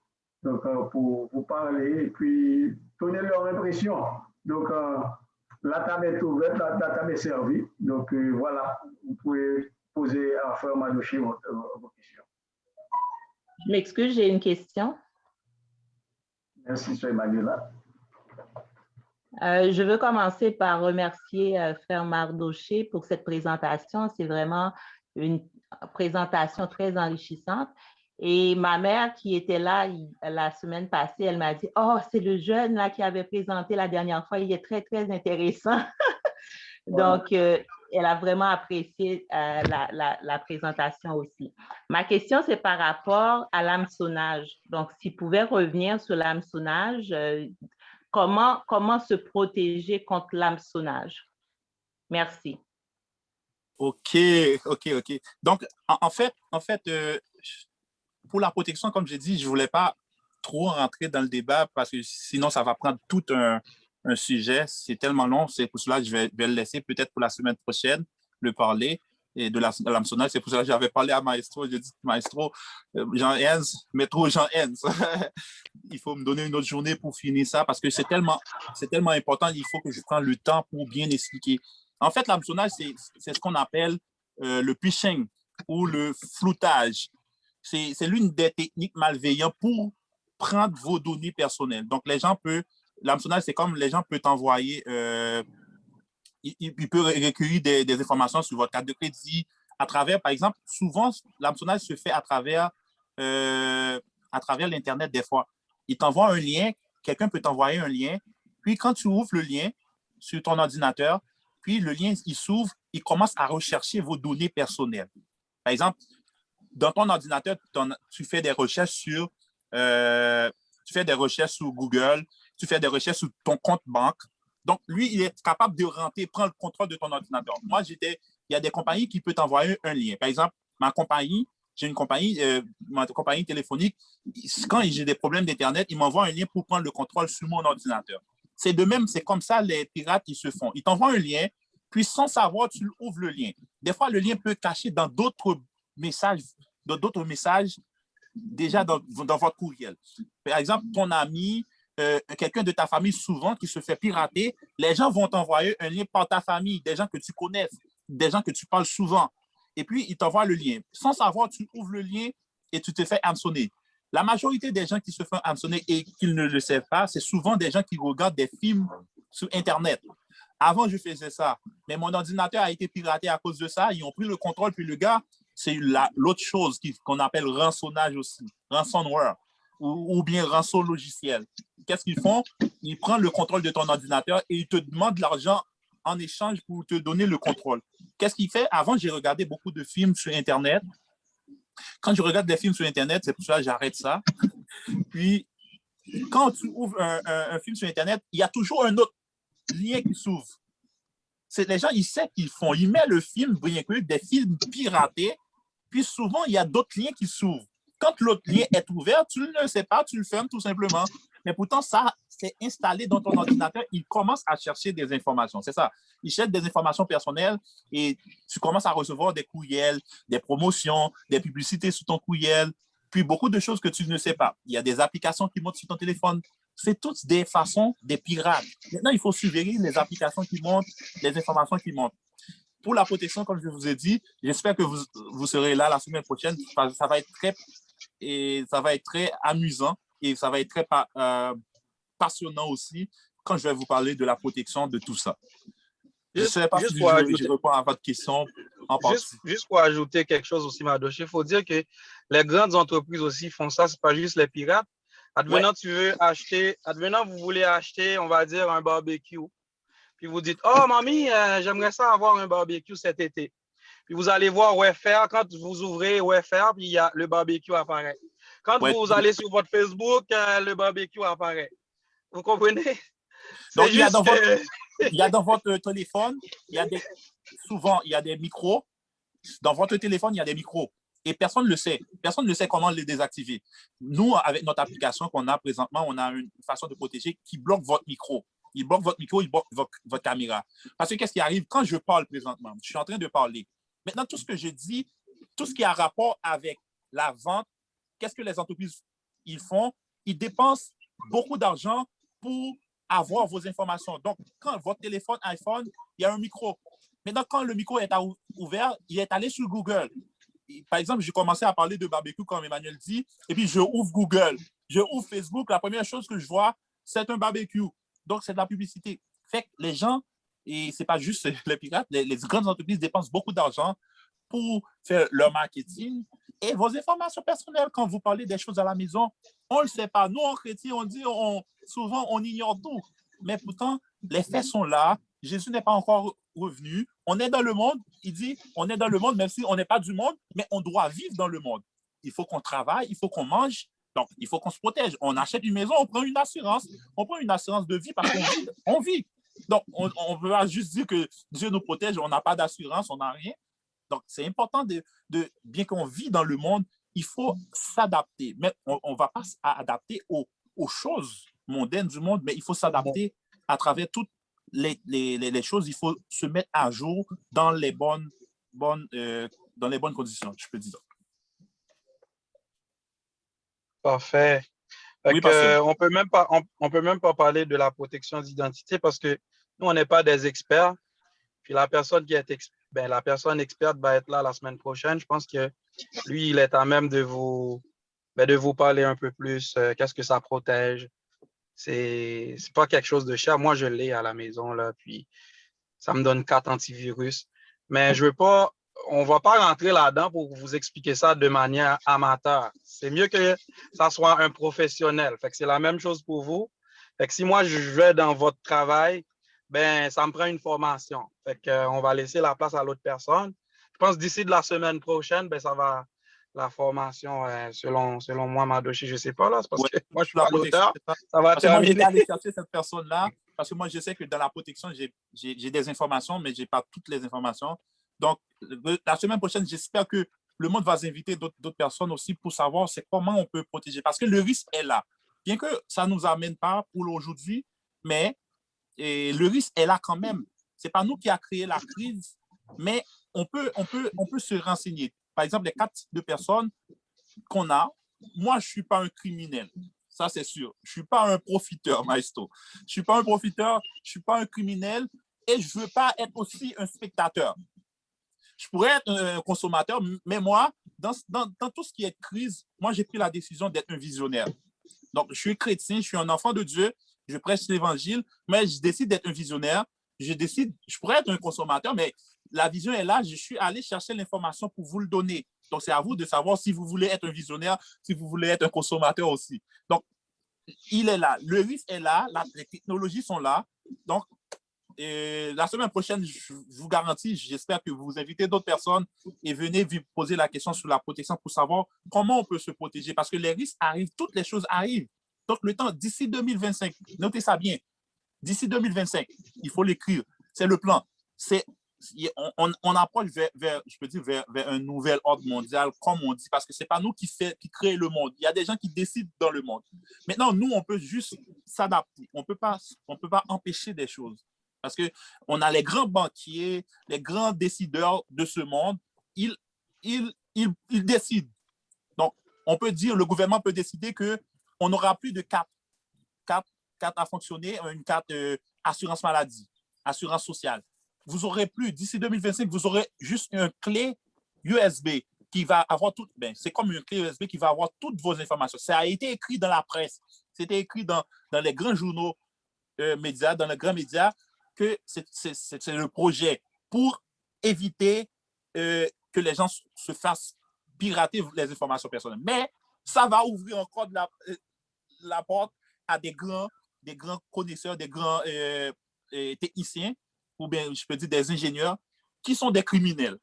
Speaker 4: donc, pour vous parler et puis donner leur impression. Donc, la table est ouverte, la table est servie. Donc, voilà, vous pouvez poser à frère Madoché vos questions.
Speaker 5: Je m'excuse, j'ai une question.
Speaker 4: Merci, Sœur Emmanuela.
Speaker 5: Je veux commencer par remercier frère Mardoché pour cette présentation. C'est vraiment une présentation très enrichissante. Et ma mère qui était là la semaine passée, elle m'a dit « Oh, c'est le jeune là qui avait présenté la dernière fois, il est très, très intéressant. » Donc, elle a vraiment apprécié la présentation aussi. Ma question, c'est par rapport à l'hameçonnage. Donc, s'il pouvait revenir sur l'hameçonnage, comment se protéger contre l'hameçonnage? Merci.
Speaker 1: OK. Donc, en fait, pour la protection, comme j'ai dit, je ne voulais pas trop rentrer dans le débat parce que sinon, ça va prendre tout un sujet. C'est tellement long. C'est pour cela que je vais le laisser peut-être pour la semaine prochaine, le parler et de l'hameçonnage. C'est pour cela que j'avais parlé à Maestro. J'ai dit, Maestro, Jean-Hens, métro Jean-Hens. Il faut me donner une autre journée pour finir ça parce que c'est tellement important. Il faut que je prenne le temps pour bien expliquer. En fait, l'hameçonnage, c'est ce qu'on appelle le phishing ou le floutage. C'est l'une des techniques malveillantes pour prendre vos données personnelles. Donc, l'hameçonnage, c'est comme les gens peuvent t'envoyer, ils peuvent recueillir des informations sur votre carte de crédit à travers, par exemple, souvent, l'hameçonnage se fait à travers l'Internet des fois. Il t'envoie un lien, quelqu'un peut t'envoyer un lien, puis quand tu ouvres le lien sur ton ordinateur, puis le lien, il s'ouvre, il commence à rechercher vos données personnelles. Par exemple, dans ton ordinateur, tu fais des recherches sur Google, tu fais des recherches sur ton compte banque. Donc, lui, il est capable de rentrer, prendre le contrôle de ton ordinateur. Moi, il y a des compagnies qui peuvent t'envoyer un lien. Par exemple, j'ai une compagnie, ma compagnie téléphonique, quand j'ai des problèmes d'Internet, ils m'envoient un lien pour prendre le contrôle sur mon ordinateur. C'est de même, c'est comme ça les pirates, ils se font. Ils t'envoient un lien, puis sans savoir, tu ouvres le lien. Des fois, le lien peut cacher dans d'autres messages déjà dans votre courriel. Par exemple, ton ami, quelqu'un de ta famille souvent qui se fait pirater, les gens vont t'envoyer un lien par ta famille, des gens que tu connais, des gens que tu parles souvent. Et puis, ils t'envoient le lien. Sans savoir, tu ouvres le lien et tu te fais hameçonner. La majorité des gens qui se font hameçonner et qui ne le savent pas, c'est souvent des gens qui regardent des films sur Internet. Avant, je faisais ça, mais mon ordinateur a été piraté à cause de ça. Ils ont pris le contrôle, puis le gars, c'est l'autre chose qu'on appelle rançonnage aussi, ransomware, ou bien rançon logiciel. Qu'est-ce qu'ils font? Ils prennent le contrôle de ton ordinateur et ils te demandent de l'argent en échange pour te donner le contrôle. Qu'est-ce qu'il fait? Avant, j'ai regardé beaucoup de films sur Internet. Quand je regarde des films sur Internet, c'est pour ça que j'arrête ça. Puis, quand tu ouvres un film sur Internet, il y a toujours un autre lien qui s'ouvre. Les gens, ils savent qu'ils font. Ils mettent le film, bien que des films piratés, puis souvent, il y a d'autres liens qui s'ouvrent. Quand l'autre lien est ouvert, tu ne le sais pas, tu le fermes tout simplement. Mais pourtant, ça c'est installé dans ton ordinateur, il commence à chercher des informations. C'est ça. Il cherche des informations personnelles et tu commences à recevoir des courriels, des promotions, des publicités sur ton courriel, puis beaucoup de choses que tu ne sais pas. Il y a des applications qui montent sur ton téléphone. C'est toutes des façons des pirates. Maintenant, il faut surveiller les applications qui montent, les informations qui montent. Pour la protection, comme je vous ai dit, j'espère que vous serez là la semaine prochaine. Ça va être très amusant et ça va être très passionnant aussi quand je vais vous parler de la protection de tout ça. Je ne sais pas si je réponds à votre question en partie.
Speaker 2: Juste pour ajouter quelque chose aussi, Mardoché, il faut dire que les grandes entreprises aussi font ça, ce n'est pas juste les pirates. Advenant, vous voulez acheter, on va dire, un barbecue. Puis vous dites, oh, mamie, j'aimerais ça avoir un barbecue cet été. Puis vous allez voir Wayfair, quand vous ouvrez Wayfair, puis le barbecue apparaît. Quand vous allez sur votre Facebook, le barbecue apparaît. Vous comprenez?
Speaker 1: Donc, il y a dans votre téléphone, souvent, il y a des micros. Dans votre téléphone, il y a des micros. Et personne ne le sait. Personne ne sait comment les désactiver. Nous, avec notre application qu'on a présentement, on a une façon de protéger qui bloque votre micro. Il bloque votre micro, il bloque votre caméra. Parce que qu'est-ce qui arrive quand je parle présentement? Je suis en train de parler. Maintenant, tout ce que je dis, tout ce qui a rapport avec la vente, qu'est-ce que les entreprises ils font? Ils dépensent beaucoup d'argent pour avoir vos informations. Donc, quand votre téléphone iPhone, il y a un micro. Maintenant, quand le micro est ouvert, il est allé sur Google. Par exemple, j'ai commencé à parler de barbecue, comme Emmanuel dit, et puis je ouvre Google, je ouvre Facebook. La première chose que je vois, c'est un barbecue. Donc, c'est de la publicité. Fait que les gens, et ce n'est pas juste les pirates, les grandes entreprises dépensent beaucoup d'argent pour faire leur marketing. Et vos informations personnelles, quand vous parlez des choses à la maison, on ne le sait pas. Nous, en chrétien, on dit, souvent, on ignore tout. Mais pourtant, les faits sont là. Jésus n'est pas encore revenu. On est dans le monde. Il dit, on est dans le monde, même si on n'est pas du monde, mais on doit vivre dans le monde. Il faut qu'on travaille, il faut qu'on mange. Donc, il faut qu'on se protège. On achète une maison, on prend une assurance. On prend une assurance de vie parce qu'on vit. Donc, on ne peut pas juste dire que Dieu nous protège, on n'a pas d'assurance, on n'a rien. Donc, c'est important bien qu'on vit dans le monde, il faut s'adapter. Mais on ne va pas s'adapter aux choses mondaines du monde, mais il faut s'adapter à travers toutes les choses. Il faut se mettre à jour dans les bonnes conditions, je peux dire.
Speaker 2: Parfait.
Speaker 1: Oui,
Speaker 2: on peut même pas parler de la protection d'identité parce que nous, on n'est pas des experts. Puis la personne la personne experte va être là la semaine prochaine. Je pense que lui, il est à même de vous parler un peu plus. Qu'est-ce que ça protège? C'est pas quelque chose de cher. Moi, je l'ai à la maison, là, puis ça me donne 4 antivirus. Mais on ne va pas rentrer là-dedans pour vous expliquer ça de manière amateur. C'est mieux que ça soit un professionnel. Fait que c'est la même chose pour vous. Fait que si moi, je vais dans votre travail, ben, ça me prend une formation. Fait que, on va laisser la place à l'autre personne. Je pense d'ici de la semaine prochaine, ben, ça va, la formation, selon moi, Mardoché, je ne sais pas, là, c'est parce que moi, je suis pas l'auteur. Ça va terminer.
Speaker 1: Moi, je vais aller chercher cette personne-là, parce que moi, je sais que dans la protection, j'ai des informations, mais je n'ai pas toutes les informations. Donc, la semaine prochaine, j'espère que le monde va inviter d'autres personnes aussi pour savoir comment on peut protéger. Parce que le risque est là. Bien que ça ne nous amène pas pour aujourd'hui, mais le risque est là quand même. Ce n'est pas nous qui avons créé la crise, mais on peut se renseigner. Par exemple, les 4 types de personnes qu'on a, moi, je ne suis pas un criminel. Ça, c'est sûr. Je ne suis pas un profiteur, Maestro. Je ne suis pas un profiteur, je ne suis pas un criminel et je ne veux pas être aussi un spectateur. Je pourrais être un consommateur, mais moi, dans tout ce qui est crise, moi, j'ai pris la décision d'être un visionnaire. Donc, je suis chrétien, je suis un enfant de Dieu, je prêche l'Évangile, mais je décide d'être un visionnaire. Je pourrais être un consommateur, mais la vision est là. Je suis allé chercher l'information pour vous le donner. Donc, c'est à vous de savoir si vous voulez être un visionnaire, si vous voulez être un consommateur aussi. Donc, il est là. Le risque est là. Les technologies sont là. Donc, la semaine prochaine, je vous garantis, j'espère que vous invitez d'autres personnes et venez vous poser la question sur la protection pour savoir comment on peut se protéger. Parce que les risques arrivent, toutes les choses arrivent. Donc, le temps, d'ici 2025, notez ça bien, d'ici 2025, il faut l'écrire. C'est le plan. C'est on approche je peux dire, vers un nouvel ordre mondial, comme on dit, parce que ce n'est pas nous qui créons le monde. Il y a des gens qui décident dans le monde. Maintenant, nous, on peut juste s'adapter. On ne peut pas empêcher des choses. Parce qu'on a les grands banquiers, les grands décideurs de ce monde, ils décident. Donc, on peut dire, le gouvernement peut décider qu'on n'aura plus de carte à fonctionner, une carte assurance maladie, assurance sociale. Vous aurez plus, d'ici 2025, vous aurez juste une clé USB qui va avoir c'est comme une clé USB qui va avoir toutes vos informations. Ça a été écrit dans la presse, c'était écrit dans les grands journaux médias, dans les grands médias, que c'est le projet pour éviter que les gens se fassent pirater les informations personnelles. Mais ça va ouvrir encore la porte à des grands connaisseurs, des grands techniciens, ou bien je peux dire des ingénieurs, qui sont des criminels.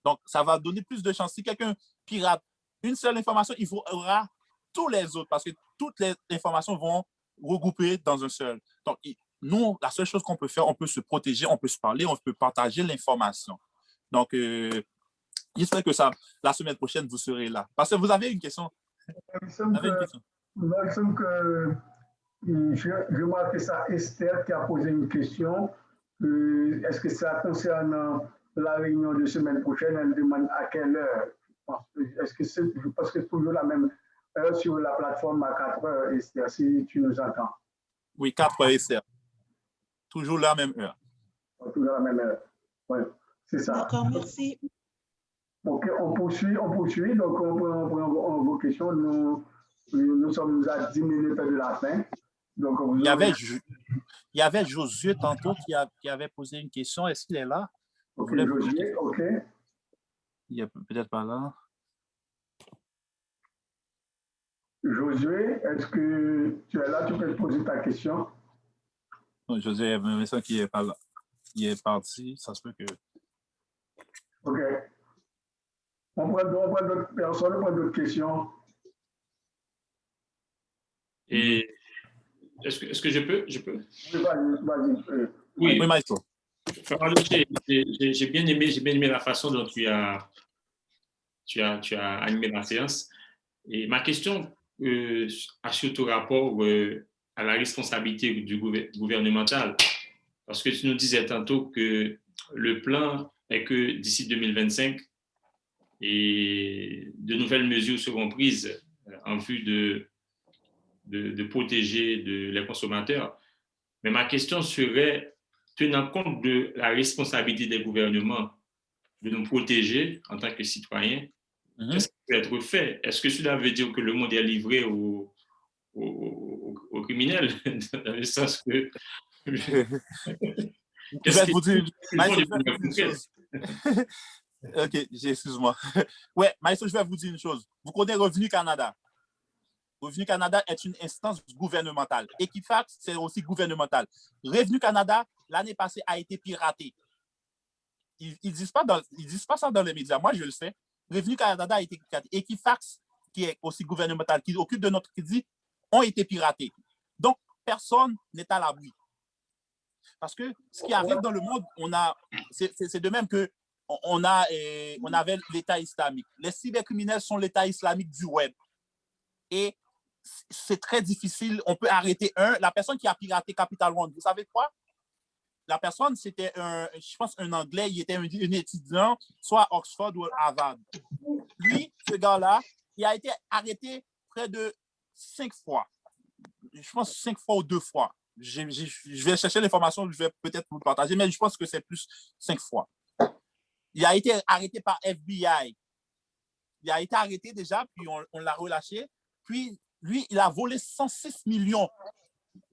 Speaker 1: Donc, ça va donner plus de chances. Si quelqu'un pirate une seule information, il faudra tous les autres, parce que toutes les informations vont regrouper dans un seul. Donc, nous, la seule chose qu'on peut faire, on peut se protéger, on peut se parler, on peut partager l'information. Donc, j'espère que la semaine prochaine, vous serez là. Parce que vous avez une question.
Speaker 4: Il semble que je remarque ça, Esther qui a posé une question. Est-ce que ça concerne la réunion de semaine prochaine? Elle demande à quelle heure. Je pense que c'est toujours la même heure sur la plateforme à 4 heures, Esther, si tu nous entends.
Speaker 1: Oui, 4 heures, Esther. Toujours la même heure.
Speaker 4: Toujours la même heure. Oui, c'est ça.
Speaker 6: D'accord, merci.
Speaker 4: OK, on poursuit. Donc, on prend vos questions. Nous sommes à 10 minutes de la fin. Donc,
Speaker 1: il y avait Josué tantôt qui avait posé une question. Est-ce qu'il est là?
Speaker 4: OK, Josué, OK.
Speaker 1: Il est peut-être pas là.
Speaker 4: Josué, est-ce que tu es là? Tu peux poser ta question?
Speaker 1: Non, Josué, mais ça qui n'est pas là. Il est parti. Ça se peut que...
Speaker 4: OK. On prend d'autres personnes, on prend d'autres questions.
Speaker 3: Et est-ce que je peux?
Speaker 4: Oui, vas-y.
Speaker 3: Oui,
Speaker 1: Maestro.
Speaker 3: J'ai bien aimé la façon dont tu as animé la séance. Et ma question a surtout rapport à la responsabilité du gouvernemental. Parce que tu nous disais tantôt que le plan est que d'ici 2025, et de nouvelles mesures seront prises en vue de protéger les consommateurs. Mais ma question serait, tenant compte de la responsabilité des gouvernements de nous protéger en tant que citoyens, qu'est-ce qui peut être fait? Est-ce que cela veut dire que le monde est livré aux criminels? Dans le sens que...
Speaker 1: Je vais vous dire une chose. OK, excuse-moi. Ouais, Maestro, je vais vous dire une chose. Vous connaissez Revenu Canada. Revenu Canada est une instance gouvernementale. Equifax, c'est aussi gouvernemental. Revenu Canada, l'année passée, a été piraté. Ils ne disent pas ça dans les médias. Moi, je le sais. Revenu Canada a été piraté. Equifax, qui est aussi gouvernemental, qui occupe de notre crédit, ont été piratés. Donc, personne n'est à l'abri. Parce que ce qui arrive dans le monde, c'est de même que on avait l'État islamique. Les cybercriminels sont l'État islamique du web. Et c'est très difficile. On peut arrêter la personne qui a piraté Capital One. Vous savez quoi? La personne, c'était je pense, un Anglais. Il était un étudiant, soit à Oxford ou à Harvard. Lui, ce gars-là, il a été arrêté près de 5 fois. Je pense 5 fois ou 2 fois. Je vais chercher l'information, je vais peut-être vous le partager, mais je pense que c'est plus 5 fois. Il a été arrêté par FBI. Il a été arrêté déjà, puis on l'a relâché. Puis, lui, il a volé 106 millions.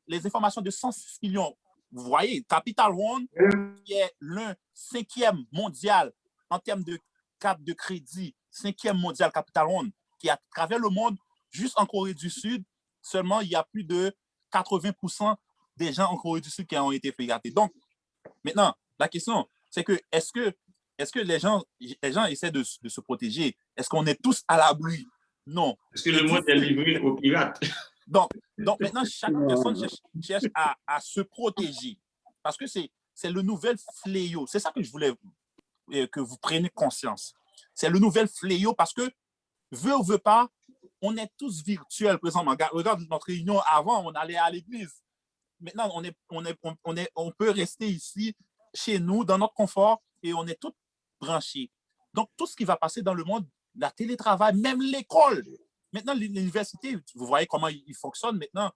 Speaker 1: Les informations de 106 millions. Vous voyez, Capital One, qui est le 5e mondial en termes de carte de crédit, 5e mondial Capital One, qui a traversé le monde, juste en Corée du Sud, seulement il y a plus de 80% des gens en Corée du Sud qui ont été piratés. Donc, maintenant, la question, c'est que est-ce que les gens essaient de se protéger? Est-ce qu'on est tous à l'abri? Non.
Speaker 3: Est-ce que le monde est livré aux pirates?
Speaker 1: Donc maintenant, chaque personne cherche à se protéger. Parce que c'est c'est le nouvel fléau. C'est ça que je voulais que vous preniez conscience. C'est le nouvel fléau parce que, veut ou veut pas, on est tous virtuels présentement. Regarde notre réunion avant, on allait à l'église. Maintenant, on peut rester ici, chez nous, dans notre confort, et on est tous branchés. Donc, tout ce qui va passer dans le monde, la télétravail, même l'école. Maintenant, l'université, vous voyez comment il fonctionne maintenant.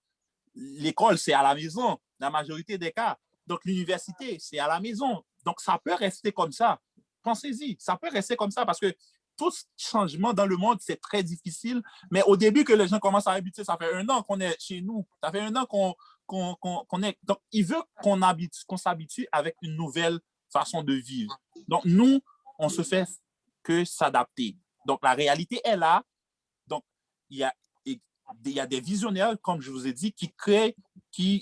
Speaker 1: L'école, c'est à la maison, la majorité des cas. Donc, l'université, c'est à la maison. Donc, ça peut rester comme ça. Pensez-y, ça peut rester comme ça parce que tout changement dans le monde, c'est très difficile. Mais au début que les gens commencent à habituer, ça fait 1 an qu'on est chez nous. Ça fait 1 an qu'on est. Donc, il veut qu'on s'habitue avec une nouvelle façon de vivre. Donc, nous, on se fait que s'adapter. Donc, la réalité est là. Donc, il y a des visionnaires, comme je vous ai dit, qui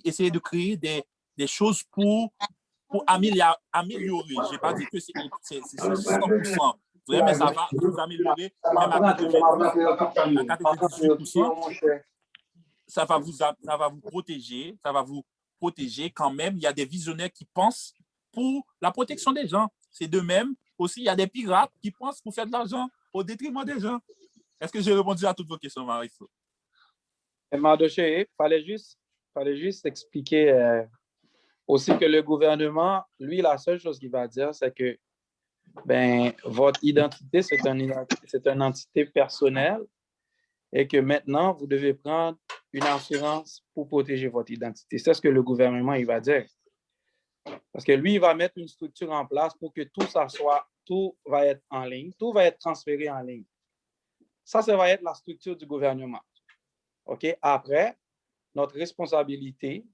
Speaker 1: essaient de créer des choses pour améliorer. Je n'ai pas dit que c'est 100%. Vraiment, ça va vous améliorer. Même à 98%, ça va vous protéger. Ça va vous protéger quand même. Il y a des visionnaires qui pensent pour la protection des gens. C'est de même. Aussi, il y a des pirates qui pensent pour faire de l'argent au détriment des gens. Est-ce que j'ai répondu à toutes vos questions, Marisol?
Speaker 6: Mardoché, il fallait juste expliquer aussi que le gouvernement, lui, la seule chose qu'il va dire, c'est que votre identité, c'est une entité personnelle et que maintenant, vous devez prendre une assurance pour protéger votre identité. C'est ce que le gouvernement il va dire. Parce que lui, il va mettre une structure en place pour que tout va être en ligne, tout va être transféré en ligne. Ça va être la structure du gouvernement. OK? Après, notre responsabilité,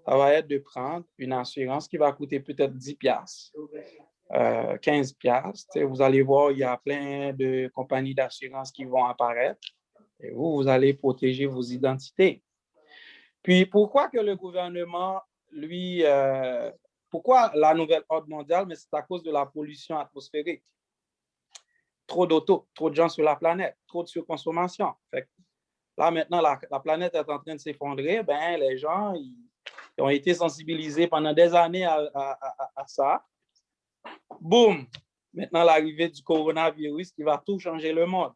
Speaker 6: ça va être de prendre une assurance qui va coûter peut-être 10 piastres, 15 piastres. Vous allez voir, il y a plein de compagnies d'assurance qui vont apparaître et vous allez protéger vos identités. Puis, pourquoi que le gouvernement, lui, pourquoi la nouvelle ordre mondiale? Mais c'est à cause de la pollution atmosphérique. Trop d'autos, trop de gens sur la planète, trop de surconsommation. Fait que là, maintenant, la planète est en train de s'effondrer. Les gens ils ont été sensibilisés pendant des années à ça. Boum! Maintenant, l'arrivée du coronavirus qui va tout changer le monde.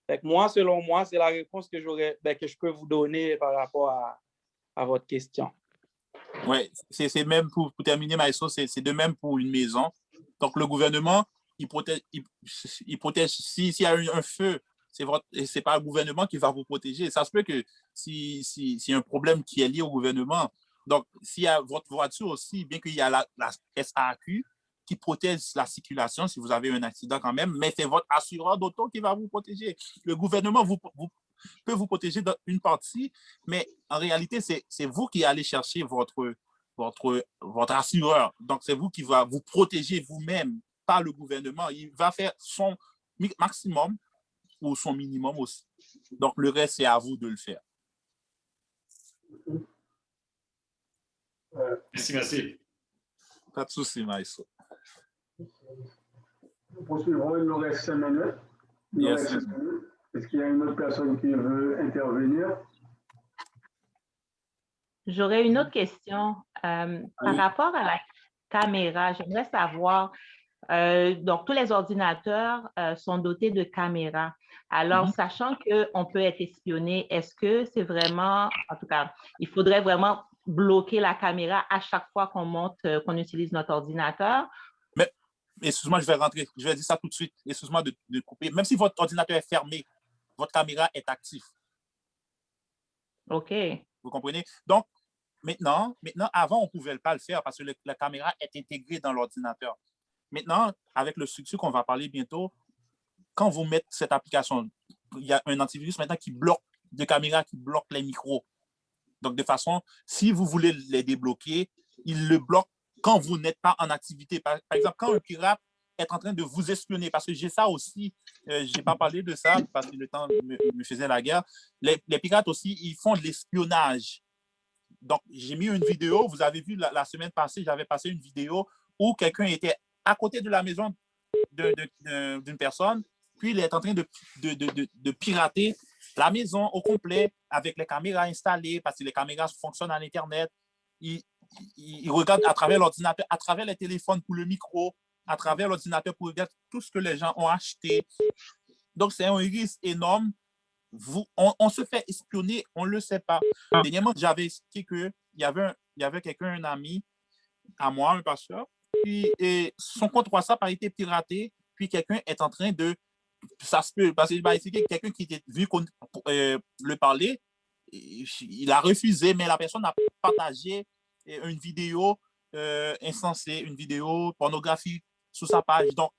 Speaker 6: Fait que moi, selon moi, c'est la réponse que je peux vous donner par rapport à votre question.
Speaker 1: Oui, c'est même pour terminer, Maïso, c'est de même pour une maison. Donc, le gouvernement, il protège s'il y a un feu, c'est pas le gouvernement qui va vous protéger. Ça se peut que s'il y a un problème qui est lié au gouvernement, donc s'il y a votre voiture aussi, bien qu'il y a la SAQ qui protège la circulation si vous avez un accident quand même, mais c'est votre assureur d'auto qui va vous protéger. Le gouvernement peut vous protéger dans une partie, mais en réalité, c'est vous qui allez chercher votre assureur. Donc, c'est vous qui va vous protéger vous-même, pas le gouvernement. Il va faire son maximum ou son minimum aussi. Donc, le reste, c'est à vous de le faire.
Speaker 3: Merci.
Speaker 1: Pas de souci, Maïso.
Speaker 4: Poursuivons, il nous reste 5 minutes.
Speaker 1: Yes.
Speaker 4: Est-ce qu'il y a une autre personne qui veut intervenir?
Speaker 5: J'aurais une autre question. Par rapport à la caméra, j'aimerais savoir, donc tous les ordinateurs sont dotés de caméras. Alors, sachant qu'on peut être espionné, est-ce que c'est vraiment, en tout cas, il faudrait vraiment bloquer la caméra à chaque fois qu'on utilise notre ordinateur?
Speaker 1: Mais, excuse-moi, je vais dire ça tout de suite. Excuse-moi de couper. Même si votre ordinateur est fermé, votre caméra est active.
Speaker 5: OK.
Speaker 1: Vous comprenez? Donc, maintenant, avant, on ne pouvait pas le faire parce que la caméra est intégrée dans l'ordinateur. Maintenant, avec le succès qu'on va parler bientôt, quand vous mettez cette application, il y a un antivirus maintenant qui bloque de caméras, qui bloque les micros. Donc, de façon, si vous voulez les débloquer, il le bloque quand vous n'êtes pas en activité. Par exemple, quand un pirate est en train de vous espionner, parce que j'ai ça aussi, je n'ai pas parlé de ça parce que le temps me faisait la guerre. Les pirates aussi, ils font de l'espionnage. Donc, j'ai mis une vidéo, vous avez vu la semaine passée, j'avais passé une vidéo où quelqu'un était à côté de la maison d'une personne, puis il est en train de pirater la maison au complet avec les caméras installées, parce que les caméras fonctionnent à l'Internet. ils regardent à travers l'ordinateur, à travers les téléphones pour le micro, à travers l'ordinateur pour regarder tout ce que les gens ont acheté. Donc, c'est un risque énorme. On se fait espionner, on ne le sait pas. Dernièrement, j'avais expliqué qu'il y avait quelqu'un, un ami à moi, un pasteur, et son compte WhatsApp a été piraté, puis quelqu'un est en train de... Ça se peut, parce qu'il m'a expliqué que quelqu'un qui était venu le parler, il a refusé, mais la personne a partagé une vidéo insensée, une vidéo pornographique sur sa page. Donc,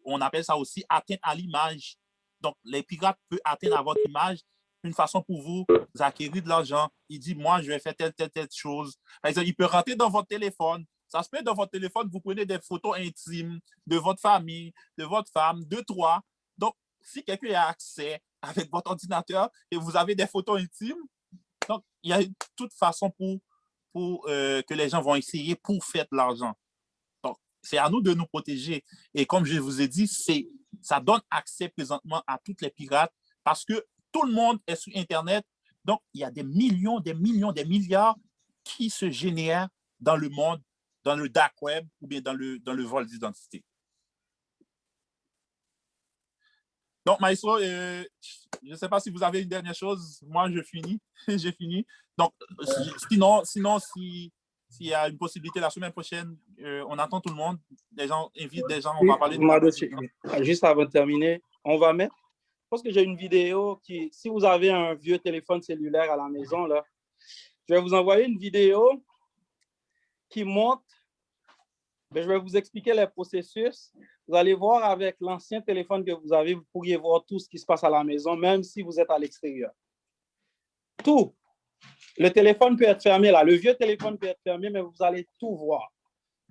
Speaker 1: on appelle ça aussi atteinte à l'image. Donc, les pirates peuvent atteindre à votre image, une façon pour vous d'acquérir de l'argent. Il dit, moi, je vais faire telle chose. Par exemple, il peut rentrer dans votre téléphone. Ça se peut dans votre téléphone, vous prenez des photos intimes de votre famille, de votre femme, de toi. Donc, si quelqu'un a accès avec votre ordinateur et vous avez des photos intimes, donc, il y a toute façon pour que les gens vont essayer pour faire de l'argent. Donc, c'est à nous de nous protéger. Et comme je vous ai dit, ça donne accès présentement à toutes les pirates parce que tout le monde est sur Internet. Donc, il y a des millions, des milliards qui se génèrent dans le monde, dans le dark web ou bien dans le vol d'identité. Donc, Maestro, je ne sais pas si vous avez une dernière chose. Moi, je finis. J'ai fini. Donc, sinon, s'il y a une possibilité la semaine prochaine, on attend tout le monde. Les gens invitent des gens, on va parler de...
Speaker 6: Juste avant de terminer, on va mettre... Je pense que j'ai une vidéo qui... Si vous avez un vieux téléphone cellulaire à la maison, là, je vais vous envoyer une vidéo qui montre... Ben, je vais vous expliquer les processus. Vous allez voir avec l'ancien téléphone que vous avez, vous pourriez voir tout ce qui se passe à la maison, même si vous êtes à l'extérieur. Tout. Le téléphone peut être fermé là. Le vieux téléphone peut être fermé, mais vous allez tout voir.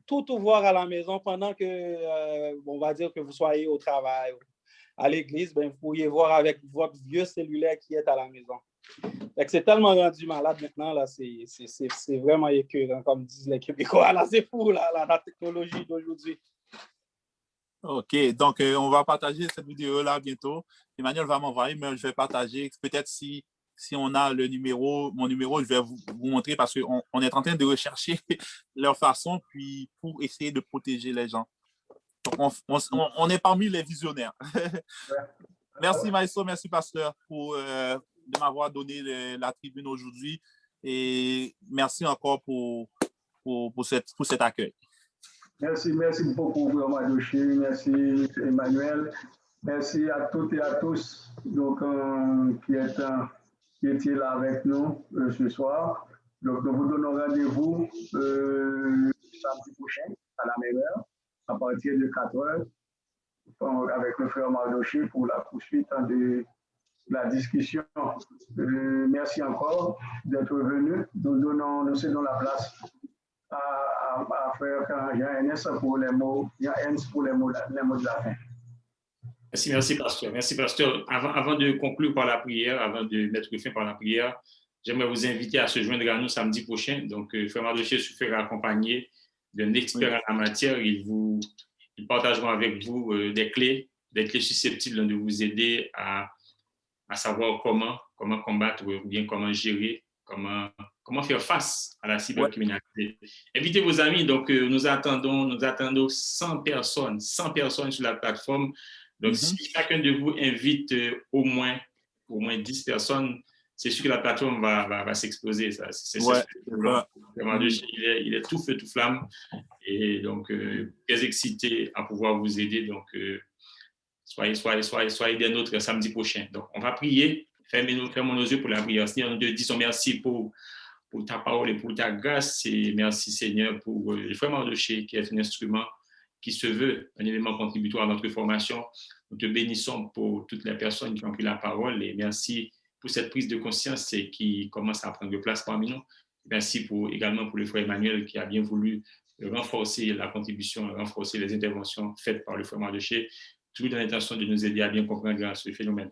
Speaker 6: Tout voir à la maison pendant que, on va dire que vous soyez au travail, à l'église, ben, vous pourriez voir avec votre vieux cellulaire qui est à la maison. C'est tellement rendu malade maintenant, là, c'est vraiment écœurant, comme disent les Québécois. Là, c'est fou, là, la technologie d'aujourd'hui.
Speaker 1: OK, donc on va partager cette vidéo-là bientôt. Emmanuel va m'envoyer, mais je vais partager. Peut-être si on a mon numéro, je vais vous montrer parce qu'on est en train de rechercher leur façon puis pour essayer de protéger les gens. Donc, on est parmi les visionnaires. Merci, Maestro, merci, Pasteur, de m'avoir donné la tribune aujourd'hui. Et merci encore pour cet accueil.
Speaker 4: Merci beaucoup, Madoché. Merci, Emmanuel. Merci à toutes et à tous donc, qui étaient là avec nous ce soir. Donc, nous vous donnons rendez-vous samedi prochain à la même heure, à partir de 4 heures, avec le frère Madoché pour la poursuite de la discussion. Merci encore d'être venu. Nous cédons la place à frère Jean-Ernest pour les mots de la fin.
Speaker 3: Merci, Pasteur. Merci, Pasteur. Avant de conclure par la prière, avant de mettre fin par la prière, j'aimerais vous inviter à se joindre à nous samedi prochain. Donc, frère Madoché se fera accompagner d'un expert en la matière. Ils partageront avec vous des clés susceptibles de vous aider à savoir comment combattre ou bien comment gérer, comment faire face à la cybercriminalité. Invitez vos amis. Donc, nous attendons 100 personnes sur la plateforme. Donc, si chacun de vous invite au moins 10 personnes, c'est sûr que la plateforme va s'exploser. Il est tout feu, tout flamme. Et donc, très excité à pouvoir vous aider. Donc, soyez des nôtres samedi prochain. Donc, on va prier. Fermons nos yeux pour la prière. Seigneur, nous te disons merci pour ta parole et pour ta grâce. Et merci, Seigneur, pour le frère Madoché, qui est un instrument qui se veut un élément contributoire à notre formation. Nous te bénissons pour toutes les personnes qui ont pris la parole et merci pour cette prise de conscience qui commence à prendre place parmi nous. Merci également pour le frère Emmanuel qui a bien voulu renforcer la contribution, renforcer les interventions faites par le frère Madoché, tout dans l'intention de nous aider à bien comprendre ce phénomène.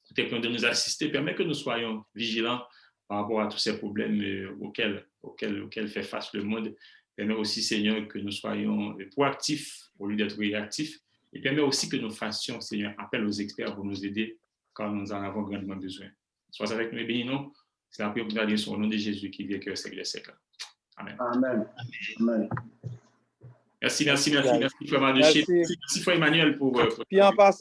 Speaker 3: Nous te prions de nous assister, permet que nous soyons vigilants par rapport à tous ces problèmes auxquels fait face le monde. Permet aussi, Seigneur, que nous soyons proactifs au lieu d'être réactifs. Et permet aussi que nous fassions, Seigneur, appel aux experts pour nous aider quand nous en avons grandement besoin. Sois avec nous et bénis-nous. C'est la prière pour nous au nom de Jésus qui vit au siècle des siècles. Amen.
Speaker 4: Amen. Amen.
Speaker 3: Merci, frère Mardoché. Merci, frère Emmanuel, pour
Speaker 6: Puis en passant,